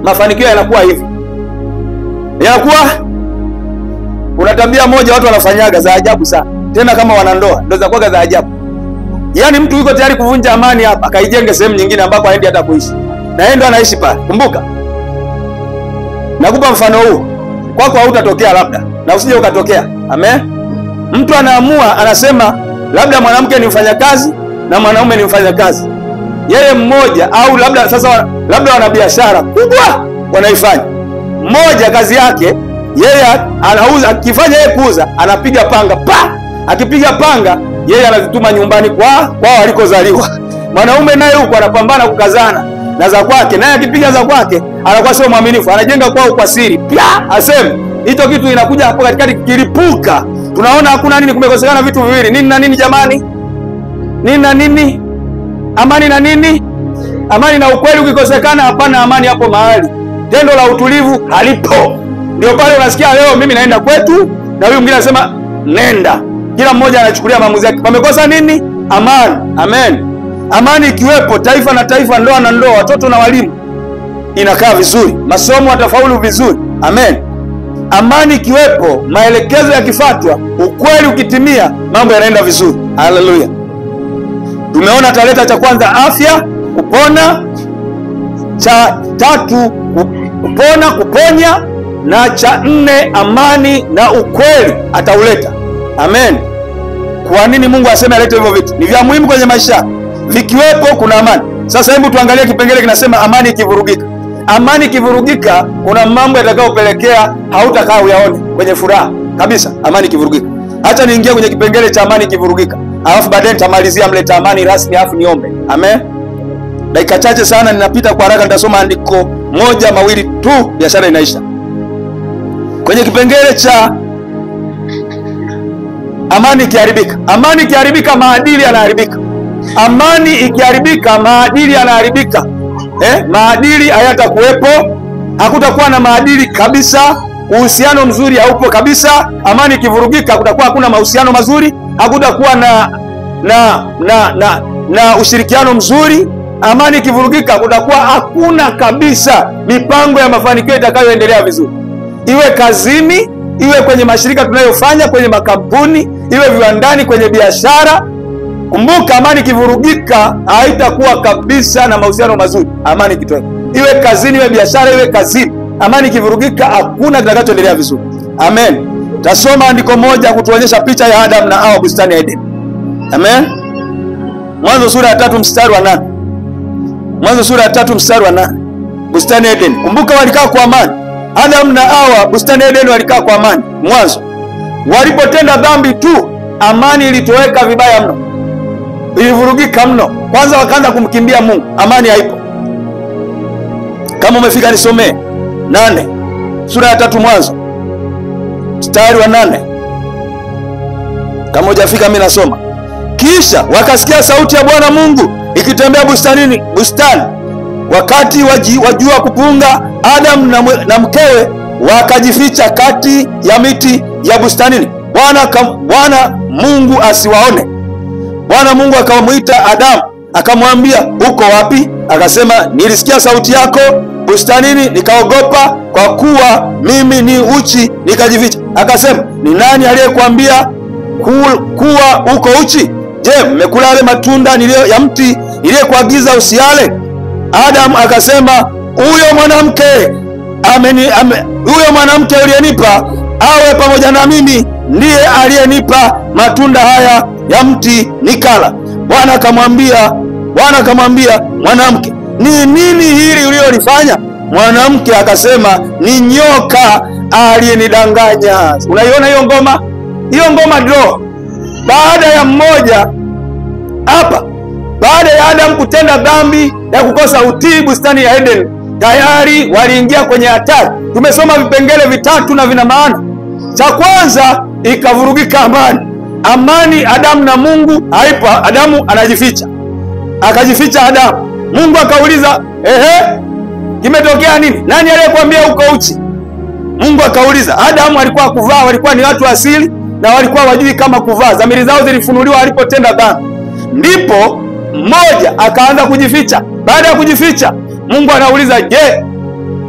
Mafanikio yanakuwa hivi. Yanakuwa, kuna tabia moja watu wanafanyaga za ajabu sana. Tena kama wanandoa, ndio zinakuwa za ajabu. Yaani mtu yuko tayari kuvunja amani hapa, akaijenge sehemu nyingine ambako haendi hata kuishi. Na yeye ndo anaishi pale. Kumbuka. Nakupa mfano huu. Kwako hautatokea labda, na usije ukatokea. Amen. Mtu anaamua, anasema labda mwanamke ni mfanyakazi na mwanaume ni mfanyakazi. Yeye mmoja, au labda sasa labda wana biashara kubwa wanaifanya. Mmoja kazi yake yeye anauza, akifanya yeye kuuza, anapiga panga akipiga panga yeye anazituma nyumbani kwa walikozaliwa. Mwanaume naye huko anapambana kukazana na za kwake, naye akipiga za kwake anakuwa sio mwaminifu, anajenga kwao kwa siri. Aseme hicho kitu inakuja hapo katikati kilipuka. Tunaona hakuna nini, kumekosekana vitu viwili. Nini na nini jamani? Nini na nini? Amani na nini? Amani na ukweli ukikosekana, hapana amani hapo mahali. Tendo la utulivu halipo. Ndio pale unasikia leo mimi naenda kwetu na huyu mwingine anasema nenda. Kila mmoja anachukulia maamuzi yake. Pamekosa nini? Amani. Amen. Amani ikiwepo, taifa na taifa, ndoa na ndoa, watoto na walimu, inakaa vizuri, masomo atafaulu vizuri. Amen. Amani ikiwepo, maelekezo yakifuatwa, ukweli ukitimia, mambo yanaenda vizuri. Haleluya. Tumeona taleta cha kwanza afya, kupona. Cha 3 kupona, kuponya. Na cha 4 amani na ukweli atauleta. Amen. Kwa nini Mungu aseme alete hivyo vitu? Ni vya muhimu kwenye maisha. Vikiwepo kuna amani. Sasa hebu tuangalie kipengele kinasema amani ikivurugika. Amani ikivurugika, kuna mambo yatakayopelekea hautakaa uyaone kwenye furaha kabisa. Amani ikivurugika. Acha niingie kwenye kipengele cha amani ikivurugika, alafu baadaye nitamalizia mleta amani rasmi, alafu niombe. Amen. Dakika chache sana ninapita kwa haraka, nitasoma andiko moja mawili tu, biashara inaisha. Kwenye kipengele cha amani ikiharibika. Amani ikiharibika, maadili yanaharibika. Amani ikiharibika, maadili yanaharibika. Maadili hayatakuwepo, hakutakuwa na maadili kabisa. Uhusiano mzuri haupo kabisa. Amani ikivurugika, kutakuwa hakuna mahusiano mazuri, hakutakuwa na ushirikiano mzuri. Amani ikivurugika, kutakuwa hakuna kabisa mipango ya mafanikio itakayoendelea vizuri, iwe kazini, iwe kwenye mashirika tunayofanya, kwenye makampuni, iwe viwandani, kwenye biashara. Kumbuka, amani ikivurugika haitakuwa kabisa na mahusiano mazuri. Amani ikitoweka, iwe kazini, iwe biashara, iwe kazini, amani ikivurugika hakuna kitakachoendelea vizuri. Amen. Tasoma andiko moja kutuonyesha picha ya Adam na Hawa bustani ya Eden. Amen. Mwanzo sura ya 3 mstari wa 8. Mwanzo sura ya 3 mstari wa 8. Bustani ya Eden. Kumbuka walikaa kwa amani. Adam na Hawa bustani ya Eden walikaa kwa amani. Mwanzo. Walipotenda dhambi tu, amani ilitoweka vibaya mno. Ilivurugika mno. Kwanza wakaanza kumkimbia Mungu. Amani haipo. Kama umefika nisomee 8. Sura ya 3 Mwanzo mstari wa 8. Kama hujafika mimi nasoma. Kisha wakasikia sauti ya Bwana Mungu ikitembea bustanini, bustani, wakati wa jua kupunga. Adam na mkewe wakajificha kati ya miti ya bustanini, Bwana Mungu asiwaone. Bwana Mungu akamuita Adam, akamwambia, uko wapi? Akasema, nilisikia sauti yako bustanini, nikaogopa, kwa kuwa mimi ni uchi, nikajificha. Akasema, ni nani aliyekuambia kuwa uko uchi? Je, mmekula yale matunda ya mti niliyekuagiza usiale? Adam akasema, huyo mwanamke uliyenipa awe pamoja na mimi ndiye aliyenipa matunda haya ya mti nikala. Bwana akamwambia mwanamke, ni nini hili ulilolifanya? Mwanamke akasema, ni nyoka aliyenidanganya. Unaiona hiyo ngoma? Hiyo ngoma ndio baada ya mmoja hapa, baada ya Adam kutenda dhambi ya kukosa utii bustani ya Eden, tayari waliingia kwenye hatari. Tumesoma vipengele vitatu na vina maana. Cha kwanza, ikavurugika amani. Amani Adamu na Mungu haipo. Adamu anajificha, akajificha Adamu. Mungu akauliza, kimetokea nini? Nani aliyekuambia uko uchi? Mungu akauliza. Adamu alikuwa kuvaa, walikuwa ni watu asili na walikuwa wajui kama kuvaa. Dhamiri zao zilifunuliwa walipotenda dhambi. Ndipo mmoja akaanza kujificha. Baada ya kujificha, Mungu anauliza, je,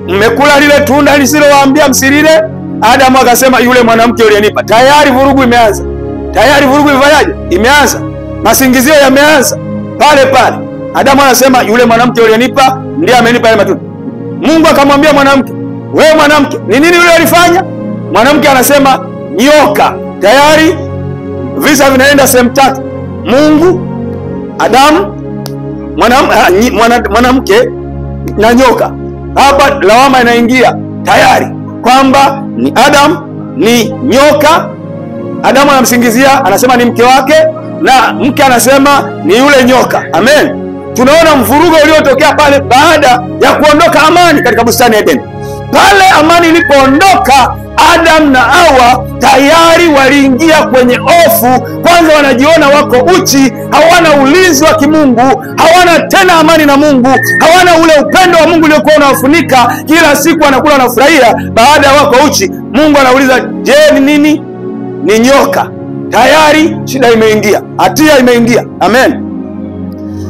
mmekula lile tunda nisilowaambia msilile? Adamu akasema, yule mwanamke uliyenipa. Tayari vurugu imeanza. Tayari vurugu imeanza. Masingizio yameanza pale pale. Adamu anasema, yule mwanamke uliyenipa ndiye amenipa yale matunda. Mungu akamwambia mwanamke, wewe mwanamke, ni nini ulilofanya? Mwanamke anasema, nyoka. Tayari visa vinaenda sehemu tatu: Mungu, Adamu, mwanamke na nyoka. Hapa lawama inaingia tayari kwamba ni Adamu, ni nyoka. Adamu anamsingizia, anasema ni mke wake, na mke anasema ni yule nyoka. Amen. Tunaona mvurugo uliotokea pale baada ya kuondoka amani katika bustani ya Eden. Pale amani ilipoondoka, Adam na Hawa tayari waliingia kwenye hofu. Kwanza wanajiona wako uchi, hawana ulinzi wa kimungu, hawana tena amani na Mungu, hawana ule upendo wa Mungu uliokuwa unawafunika. Kila siku wanakula na furahia, baada ya wako uchi. Mungu anauliza, je, ni nini? Ni nyoka. Tayari shida imeingia, hatia imeingia. Amen.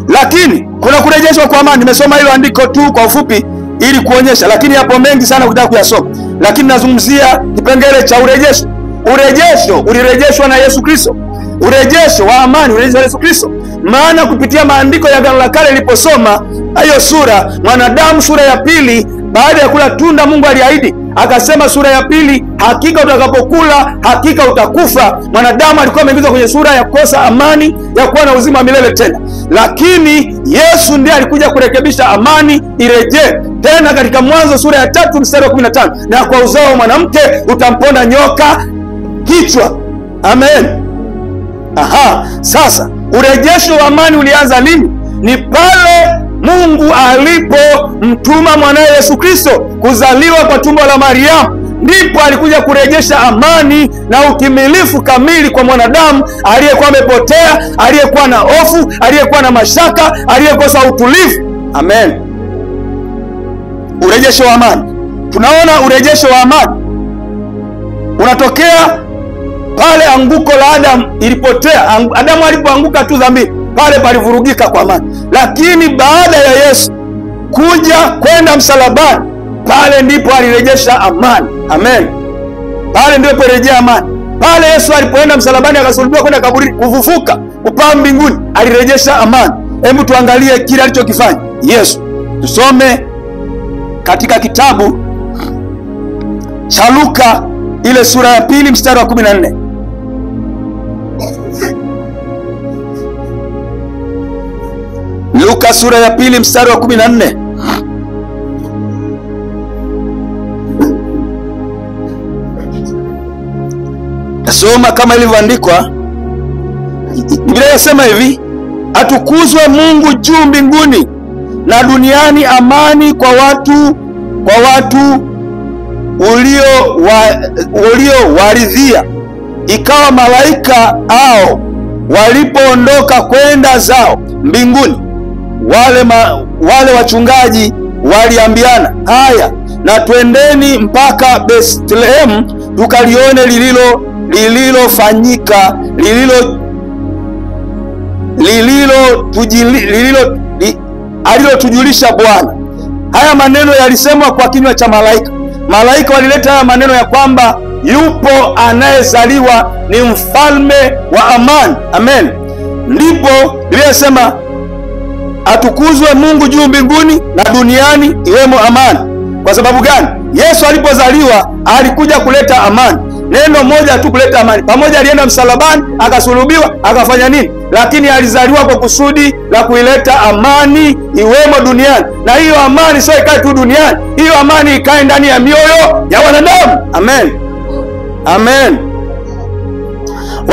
Lakini kuna kurejeshwa kwa amani. Nimesoma hilo andiko tu kwa ufupi ili kuonyesha, lakini hapo mengi sana ukitaka kuyasoma. Lakini nazungumzia kipengele cha urejesho. Urejesho ulirejeshwa na Yesu Kristo. Urejesho wa amani ulirejeshwa na Yesu Kristo. Maana kupitia maandiko ya Agano la Kale niliposoma hiyo sura, mwanadamu sura ya 2, baada ya kula tunda Mungu aliahidi, akasema sura ya pili, hakika utakapokula hakika utakufa. Mwanadamu alikuwa ameingizwa kwenye sura ya kukosa amani, ya kuwa na uzima milele tena, lakini Yesu ndiye alikuja kurekebisha amani irejee tena. Katika Mwanzo sura ya 3 mstari wa 15, na kwa uzao wa mwanamke utamponda nyoka kichwa. Amen. Sasa urejesho wa amani ulianza lini? Ni pale Mungu alipomtuma mwanae Yesu Kristo kuzaliwa kwa tumbo la Mariamu, ndipo alikuja kurejesha amani na utimilifu kamili kwa mwanadamu aliyekuwa amepotea, aliyekuwa na hofu, aliyekuwa na mashaka, aliyekosa utulivu. Amen. Urejesho wa amani. Tunaona urejesho wa amani unatokea pale anguko la Adamu ilipotea. Adamu alipoanguka tu dhambi, pale palivurugika kwa amani. Lakini baada ya Yesu kuja kwenda msalabani, pale ndipo alirejesha amani. Amen. Pale ndipo rejea amani. Pale Yesu alipoenda msalabani akasulubiwa kwenda kaburi, kufufuka, kupaa mbinguni, alirejesha amani. Hebu tuangalie kile alichokifanya Yesu. Tusome katika kitabu cha Luka ile sura ya 2 mstari wa 14. Luka sura ya 2 mstari wa 14. Nasoma kama ilivyoandikwa. Biblia inasema hivi: atukuzwe Mungu juu mbinguni, na duniani amani kwa watu uliowaridhia. Ikawa malaika hao walipoondoka kwenda zao mbinguni, wale wachungaji waliambiana, haya na twendeni mpaka Bethlehemu tukalione lililofanyika alilotujulisha Bwana. Haya maneno yalisemwa kwa kinywa cha malaika. Malaika walileta haya maneno ya kwamba yupo anayezaliwa, ni mfalme wa amani. Amen. Ndipo Biblia inasema atukuzwe Mungu juu mbinguni na duniani iwemo amani. Kwa sababu gani? Yesu alipozaliwa alikuja kuleta amani. Neno moja tu, kuleta amani. Pamoja alienda msalabani, akasulubiwa, akafanya nini? Lakini alizaliwa kwa kusudi la kuileta amani iwemo duniani. Na hiyo amani sio ikae tu duniani, hiyo amani ikae ndani ya mioyo ya wanadamu. Amen. Amen.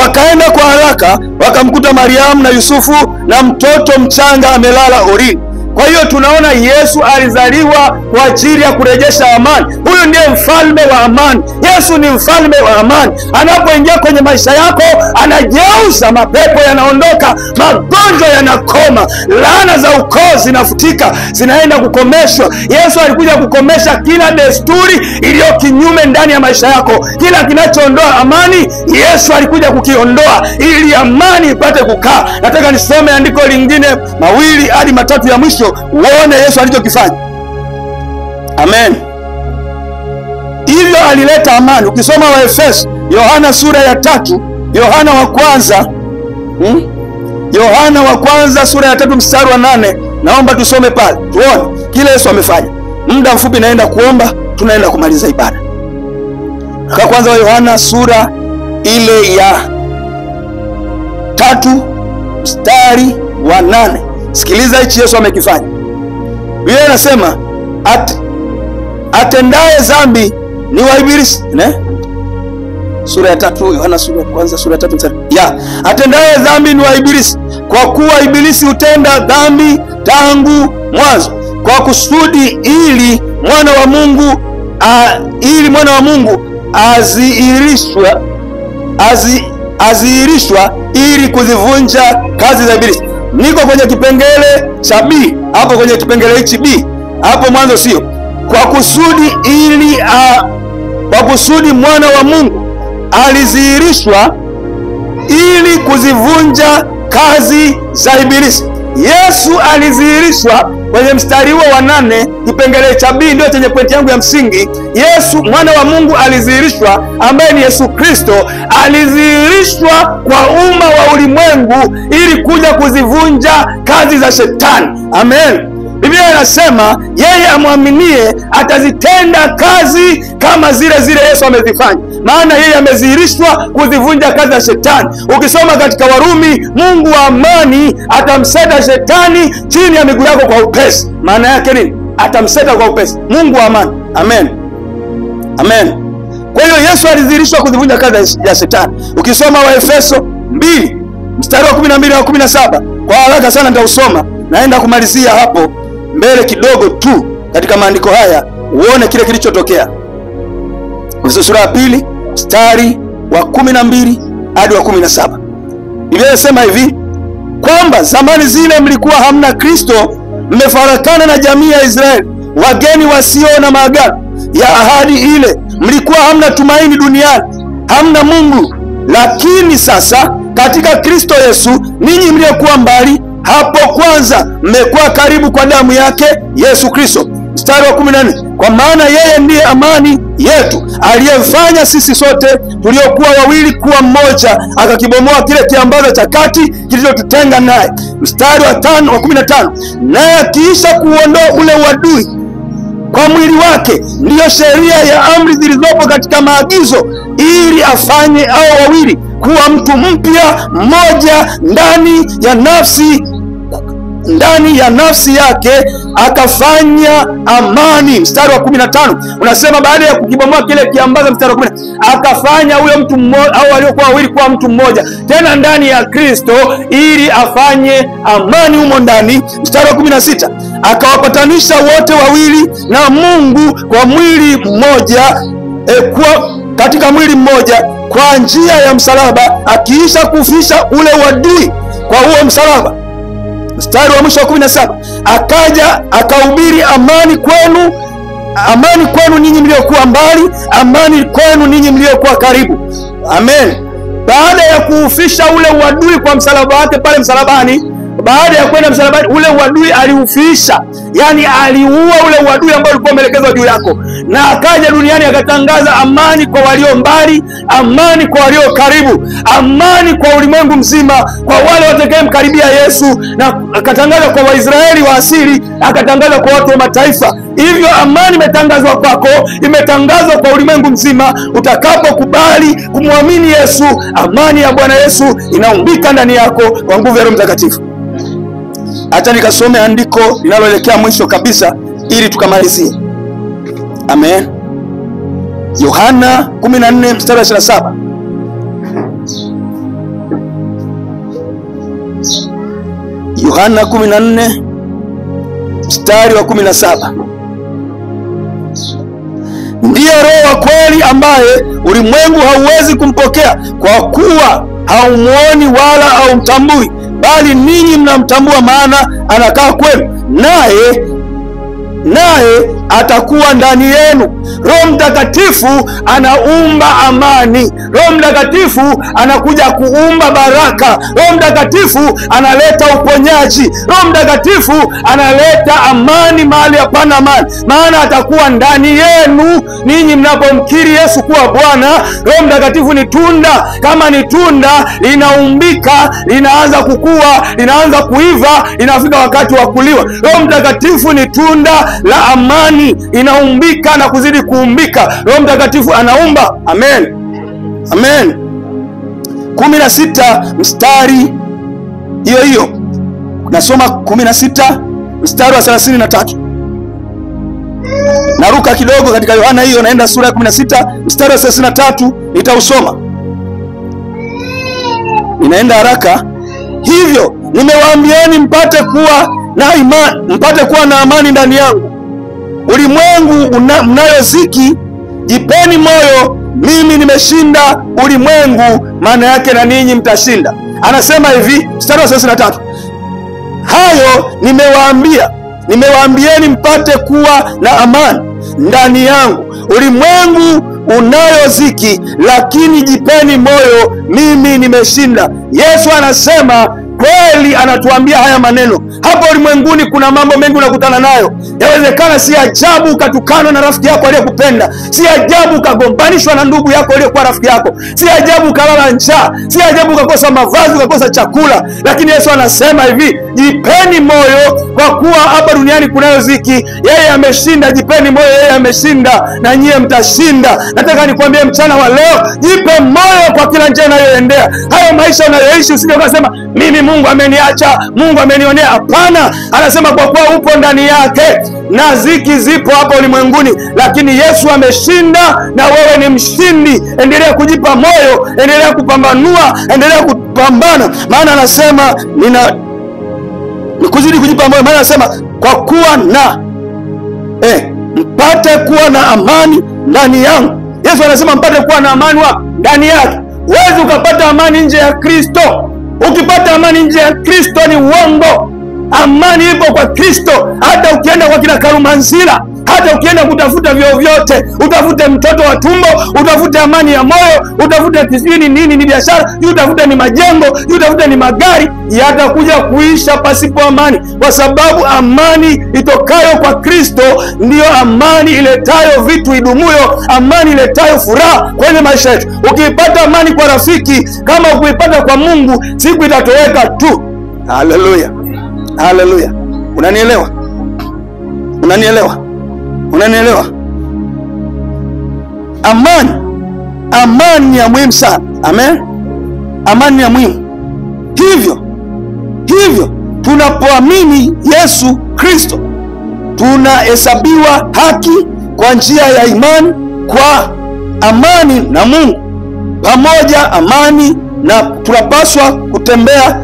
Wakaenda kwa haraka, wakamkuta Mariamu na Yusufu na mtoto mchanga amelala horini. Kwa hiyo tunaona Yesu alizaliwa kwa ajili ya kurejesha amani. Huyu ndiye mfalme wa amani. Yesu ni mfalme wa amani. Anapoingia kwenye maisha yako, anageuza, mapepo yanaondoka, magonjwa yanakoma, laana za ukoo zinafutika, zinaenda kukomeshwa. Yesu alikuja kukomesha kila desturi iliyo kinyume ndani ya maisha yako. Kila kinachoondoa amani, Yesu alikuja kukiondoa ili amani ipate kukaa. Nataka nisome andiko lingine mawili hadi matatu ya mwisho uone Yesu alichokifanya. Amen. Hivyo alileta amani. Ukisoma Waefeso, Yohana sura ya 3, Yohana wa kwanza sura ya 3 mstari wa 8, naomba tusome pale tuone kile Yesu amefanya. Muda mfupi naenda kuomba, tunaenda kumaliza ibada. Kwa kwanza wa Yohana sura ile ya 3 mstari wa 8. Sikiliza hichi Yesu amekifanya. Biblia inasema atendaye dhambi ni wa ibilisi. Sura ya 3, Yohana sura ya kwanza sura ya 3 mstari. Atendaye dhambi ni wa ibilisi, kwa kuwa ibilisi hutenda dhambi tangu mwanzo, kwa kusudi ili mwana wa Mungu azihirishwa ili kuzivunja kazi za ibilisi. Niko kwenye kipengele cha B, hapo kwenye kipengele hichi B, hapo mwanzo sio. Kwa kusudi mwana wa Mungu alizihirishwa ili kuzivunja kazi za ibilisi. Yesu alizihirishwa kwenye mstari huo wa 8, kipengele cha B ndio chenye pointi yangu ya msingi. Yesu mwana wa Mungu alizihirishwa, ambaye ni Yesu Kristo, alizihirishwa kwa umma wa ulimwengu ili kuja kuzivunja kazi za shetani. Amen. Biblia inasema yeye amwaminie atazitenda kazi kama zile Yesu amezifanya, maana yeye amezihirishwa kuzivunja kazi za shetani. Ukisoma katika Warumi, Mungu wa amani atamseta shetani chini ya miguu yako kwa upesi. Maana yake nini? Atamseta kwa upesi. Mungu wa amani. Amen. Amen. Kwa hiyo Yesu alizihirishwa kuzivunja kazi ya shetani. Ukisoma Waefeso 2 mstari wa 12 na 17, kwa haraka sana nitausoma, naenda kumalizia hapo mbele kidogo tu katika maandiko haya, uone kile kilichotokea. Efeso sura ya 2 mstari wa 12 hadi wa 17. Biblia inasema hivi, kwamba zamani zile mlikuwa hamna Kristo, mmefarakana na jamii ya Israeli, wageni wasio na maagano ya ahadi ile, mlikuwa hamna tumaini duniani, hamna Mungu. Lakini sasa katika Kristo Yesu, ninyi mliokuwa mbali hapo kwanza mmekuwa karibu kwa damu yake Yesu Kristo. Mstari wa 14, kwa maana yeye ndiye amani yetu, aliyefanya sisi sote tuliokuwa wawili kuwa mmoja, akakibomoa kile kiambaza cha kati kilichotutenga naye. Mstari wa 15, naye akiisha kuondoa ule uadui kwa mwili wake, ndiyo sheria ya amri zilizopo katika maagizo, ili afanye hao wawili kuwa mtu mpya mmoja ndani ya nafsi yake, akafanya amani. Mstari wa 15 unasema baada ya kukibomoa kile kiambaza, mstari wa 10, akafanya huyo mtu mmoja au waliokuwa wawili kuwa mtu mmoja tena ndani ya Kristo, ili afanye amani humo ndani. Mstari wa 16, akawapatanisha wote wawili na Mungu kwa mwili mmoja, katika mwili mmoja kwa njia ya msalaba, akiisha kufisha ule uadui kwa huo msalaba. Mstari wa mwisho wa 17, akaja akahubiri amani kwenu ninyi mliokuwa mbali, amani kwenu ninyi mliokuwa karibu. Amen. Baada ya kuufisha ule uadui kwa msalaba wake pale msalabani, baada ya kwenda msalabani, ule uadui aliufisha, yani aliua ule uadui ambao ulikuwa umeelekezwa juu yako, na akaja duniani akatangaza amani kwa walio mbali, amani kwa walio karibu, amani kwa ulimwengu mzima, kwa wale watakayemkaribia Yesu, na akatangaza kwa Waisraeli wa asili, akatangaza kwa watu wa mataifa. Hivyo amani imetangazwa kwako, imetangazwa kwa ulimwengu mzima utakapokubali kumwamini Yesu. Amani ya Bwana Yesu inaumbika ndani yako kwa nguvu ya Roho Mtakatifu. Acha nikasome andiko linaloelekea mwisho kabisa ili tukamalizie. Amen. Yohana 14 mstari wa 27. Yohana 14 mstari wa 17. Ndiye Roho wa kweli, ambaye ulimwengu hauwezi kumpokea kwa kuwa haumuoni wala haumtambui, bali ninyi mnamtambua, maana anakaa kwenu, naye atakuwa ndani yenu. Roho Mtakatifu anaumba amani. Roho Mtakatifu anakuja kuumba baraka. Roho Mtakatifu analeta uponyaji. Roho Mtakatifu analeta amani mahali hapana amani, maana atakuwa ndani yenu ninyi mnapomkiri Yesu kuwa Bwana. Roho Mtakatifu ni tunda. Kama ni tunda, linaumbika, linaanza kukua, linaanza kuiva, inafika wakati wa kuliwa. Roho Mtakatifu ni tunda la amani, inaumbika na kuzidi kuumbika. Roho Mtakatifu anaumba. Amen. Amen. 16 mstari hiyo nasoma 16 mstari wa 33. Naruka kidogo katika Yohana hiyo, naenda sura ya 16 mstari wa 33, nitausoma. Ninaenda haraka. Hivyo nimewaambieni mpate kuwa na imani, mpate kuwa na amani ndani yangu. Ulimwengu mnayo ziki, jipeni moyo, mimi nimeshinda ulimwengu, maana yake na ninyi mtashinda. Anasema hivi mstari wa 33, hayo nimewaambieni mpate kuwa na amani ndani yangu. Ulimwengu unayo ziki, lakini jipeni moyo, mimi nimeshinda. Yesu anasema kweli anatuambia haya maneno. Hapo ulimwenguni kuna mambo mengi unakutana nayo. Yawezekana si ajabu ukatukanwa na rafiki yako aliyekupenda. Si ajabu ukagombanishwa na ndugu yako aliyekuwa rafiki yako. Si ajabu ukalala njaa. Si ajabu ukakosa mavazi, ukakosa chakula. Lakini Yesu anasema hivi, jipeni moyo kwa kuwa hapa duniani kunayo dhiki. Yeye ameshinda, jipeni moyo, yeye ameshinda na nyie mtashinda. Nataka nikwambie mchana wa leo, jipe moyo kwa kila njia unayoendea. Hayo maisha unayoishi, usije ukasema mimi Mungu ameniacha, Mungu amenionea. Hapana, anasema kwa kuwa upo ndani yake. Na dhiki zipo hapa ulimwenguni, lakini Yesu ameshinda na wewe ni mshindi. Endelea kujipa moyo, endelea kupambanua, endelea kupambana. Maana anasema nikuzidi kujipa moyo. Maana anasema kwa kuwa mpate kuwa na amani ndani yangu. Yesu anasema mpate kuwa na amani ndani yake. Huwezi ukapata amani nje ya Kristo. Ukipata amani nje ya Kristo ni uongo. Amani ipo kwa Kristo. Hata ukienda kwa kina Karumanzira, hata ukienda kutafuta vyovyote, utafute mtoto wa tumbo, utafute amani ya moyo, utafute tisini nini, ni biashara, utafute ni majengo, utafute ni magari, yatakuja kuisha pasipo amani. Kwa sababu amani itokayo kwa Kristo ndiyo amani iletayo vitu idumuyo, amani iletayo furaha kwenye maisha yetu. Ukiipata amani kwa rafiki, kama ukuipata kwa Mungu, siku itatoweka tu. Haleluya. Haleluya. Unanielewa? Unanielewa? Unanielewa? Amani ya muhimu sana. Amen. Amani ya muhimu. Hivyo tunapoamini Yesu Kristo, tunahesabiwa haki kwa njia ya imani kwa amani na Mungu. Pamoja amani na tunapaswa kutembea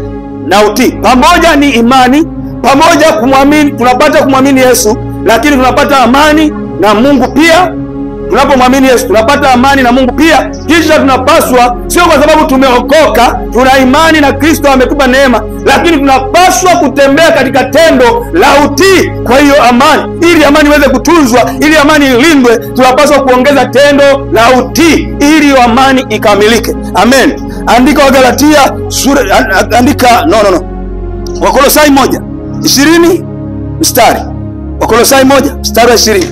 na utii. Pamoja ni imani, pamoja kumwamini, tunapata kumwamini Yesu, lakini tunapata amani na Mungu pia. Tunapomwamini Yesu tunapata amani na Mungu pia. Kisha tunapaswa, sio kwa sababu tumeokoka, tuna imani na Kristo ametupa neema, lakini tunapaswa kutembea katika tendo la utii. Kwa hiyo amani, ili amani iweze kutunzwa, ili amani ilindwe, tunapaswa kuongeza tendo la utii ili amani ikamilike. Amen. Andika Wagalatia Wakolosai 1:20 mstari. Wakolosai 1 mstari wa 20.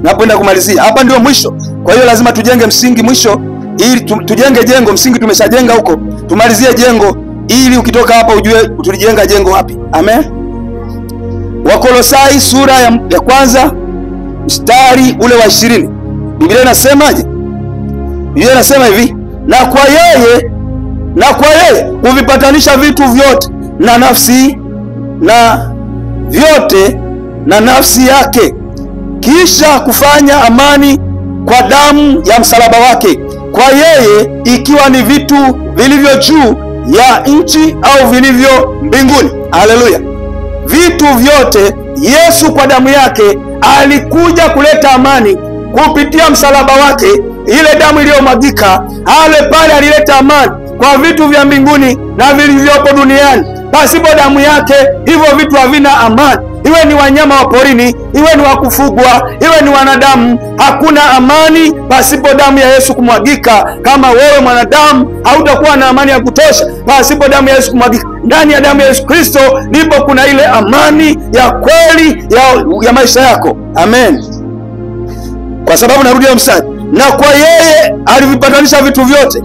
Napoenda kumalizia. Hapa ndio mwisho. Kwa hiyo lazima tujenge msingi mwisho, ili tujenge jengo. Msingi tumeshajenga huko, tumalizie jengo ili ukitoka hapa ujue tulijenga jengo wapi. Amen. Wakolosai sura ya kwanza mstari ule wa 20. Biblia inasemaje? Biblia inasema hivi, na kwa yeye kuvipatanisha vitu vyote na nafsi na nafsi yake, kisha kufanya amani kwa damu ya msalaba wake. Kwa yeye ikiwa ni vitu vilivyo juu ya nchi au vilivyo mbinguni. Haleluya. Vitu vyote, Yesu kwa damu yake alikuja kuleta amani kupitia msalaba wake. Ile damu iliyomwagika pale alileta amani kwa vitu vya mbinguni na vilivyopo duniani. Pasipo damu yake hivyo vitu havina amani. Iwe ni wanyama wa porini, iwe ni wa kufugwa, iwe ni wanadamu, hakuna amani pasipo damu ya Yesu kumwagika. Kama wewe mwanadamu hautakuwa na amani ya kutosha pasipo damu ya Yesu kumwagika. Ndani ya damu ya Yesu Kristo ndipo kuna ile amani ya kweli ya maisha yako. Amen. Kwa sababu narudia mstari, na kwa yeye alivipatanisha vitu vyote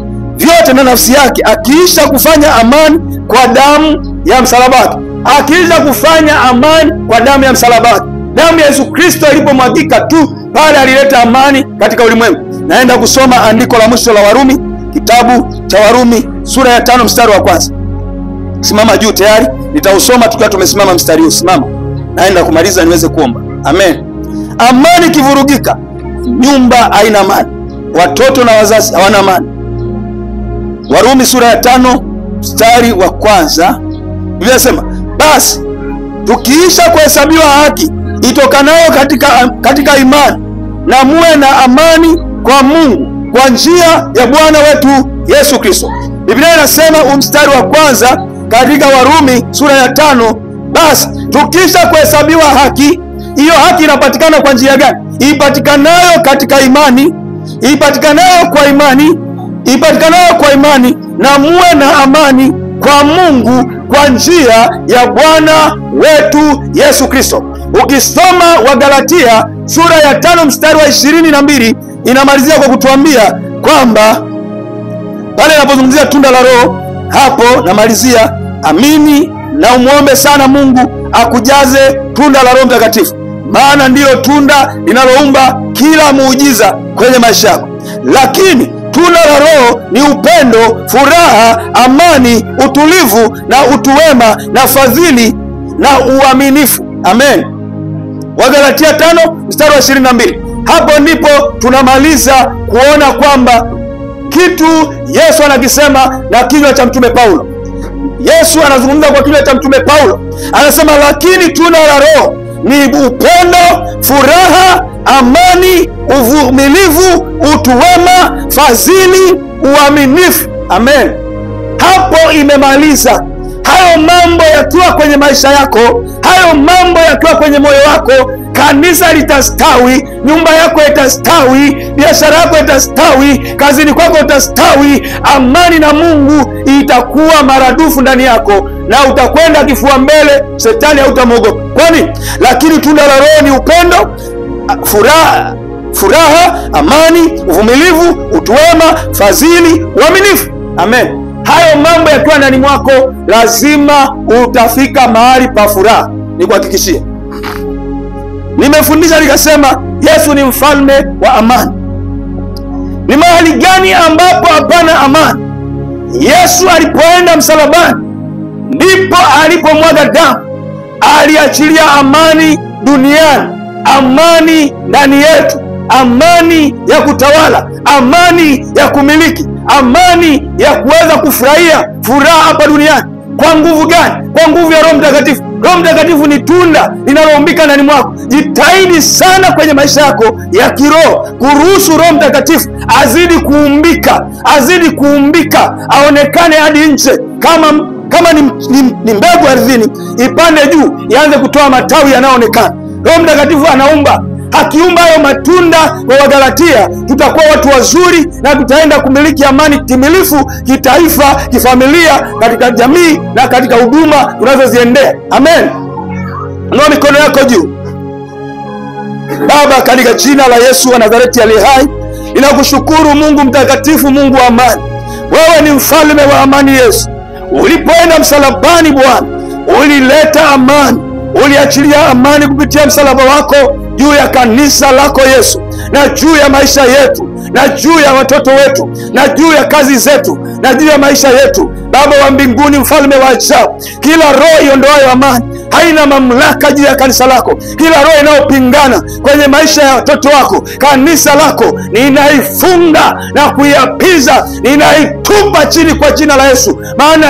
na nafsi yake, akiisha kufanya amani kwa damu ya msalaba wake. Akiisha kufanya amani kwa damu ya msalaba wake. Damu ya Yesu Kristo ilipomwagika tu pale alileta amani katika ulimwengu. Naenda kusoma andiko la mwisho la Warumi, kitabu cha Warumi sura ya 5 mstari wa kwanza. Simama juu tayari, nitausoma tukiwa tumesimama mstari huu. Simama. Naenda kumaliza niweze kuomba. Amen. Amani kivurugika, nyumba haina amani, watoto na wazazi hawana amani. Warumi sura ya 5 mstari wa kwanza. Biblia inasema, basi tukiisha kuhesabiwa haki itokanayo katika imani, na muwe na amani kwa Mungu kwa njia ya Bwana wetu Yesu Kristo. Biblia inasema mstari wa kwanza katika Warumi sura ya 5, basi tukiisha kuhesabiwa haki. Hiyo haki inapatikana kwa njia gani? Ipatikanayo katika imani, ipatikanayo kwa imani, na muwe na amani kwa Mungu kwa njia ya Bwana wetu Yesu Kristo. Ukisoma Wagalatia sura ya 5 mstari wa 22 inamalizia kwa kutuambia kwamba pale anapozungumzia tunda la Roho, hapo namalizia, amini na umuombe sana Mungu akujaze tunda la Roho Mtakatifu, maana ndiyo tunda linaloumba kila muujiza kwenye maisha yako. Lakini tunda la Roho ni upendo, furaha, amani, utulivu na utu wema na fadhili na uaminifu. Amen. Wagalatia 5 mstari wa 22. Hapo ndipo tunamaliza kuona kwamba kitu Yesu anakisema na kinywa cha mtume Paulo. Yesu anazungumza kwa kinywa cha mtume Paulo, anasema lakini tunda la Roho ni upendo, furaha, amani, uvumilivu, utu wema, fadhili, uaminifu. Amen. Hapo imemaliza. Hayo mambo yakiwa kwenye maisha yako, hayo mambo yakiwa kwenye moyo wako, kanisa litastawi, nyumba yako itastawi, biashara yako itastawi, kazini kwako itastawi, amani na Mungu itakuwa maradufu ndani yako, na utakwenda kifua mbele, shetani hautamwogopa. Kwani lakini tunda la Roho ni upendo, furaha, amani, uvumilivu, utu wema, fadhili, uaminifu. Amen. Hayo mambo yakiwa ndani mwako, lazima utafika mahali pa furaha. Nikuhakikishie. Nimefundisha nikasema Yesu ni mfalme wa amani. Ni mahali gani ambapo hapana amani? Yesu alipoenda msalabani ndipo alipomwaga damu, aliachilia amani duniani, amani ndani yetu, amani ya kutawala, amani ya kumiliki, amani ya kuweza kufurahia furaha hapa duniani. Kwa nguvu gani? Kwa nguvu ya Roho Mtakatifu. Roho Mtakatifu ni tunda linaloumbika ndani mwako. Jitahidi sana kwenye maisha yako ya kiroho kuruhusu Roho Mtakatifu azidi kuumbika, aonekane hadi nje. Kama ni mbegu ardhini, ipande juu, ianze kutoa matawi yanayoonekana. Roho Mtakatifu anaumba. Akiumba hayo matunda kwa Wagalatia, tutakuwa watu wazuri na tutaenda kumiliki amani timilifu, kitaifa, kifamilia, katika jamii na katika huduma tunazoziendea. Amen. Inua mikono yako juu. Baba, katika jina la Yesu wa Nazareti aliye hai, ninakushukuru Mungu mtakatifu, Mungu wa amani. Wewe ni mfalme wa amani. Yesu, ulipoenda msalabani Bwana, ulileta amani, uliachilia amani kupitia msalaba wako juu ya kanisa lako Yesu, na juu ya maisha yetu, na juu ya watoto wetu, na juu ya kazi zetu, na juu ya maisha yetu. Baba wa mbinguni, mfalme wa ajabu, kila roho iondoayo amani haina mamlaka juu ya kanisa lako. Kila roho inayopingana kwenye maisha ya watoto wako, kanisa lako, ninaifunga na kuiapiza, ninaitupa chini kwa jina la Yesu. Maana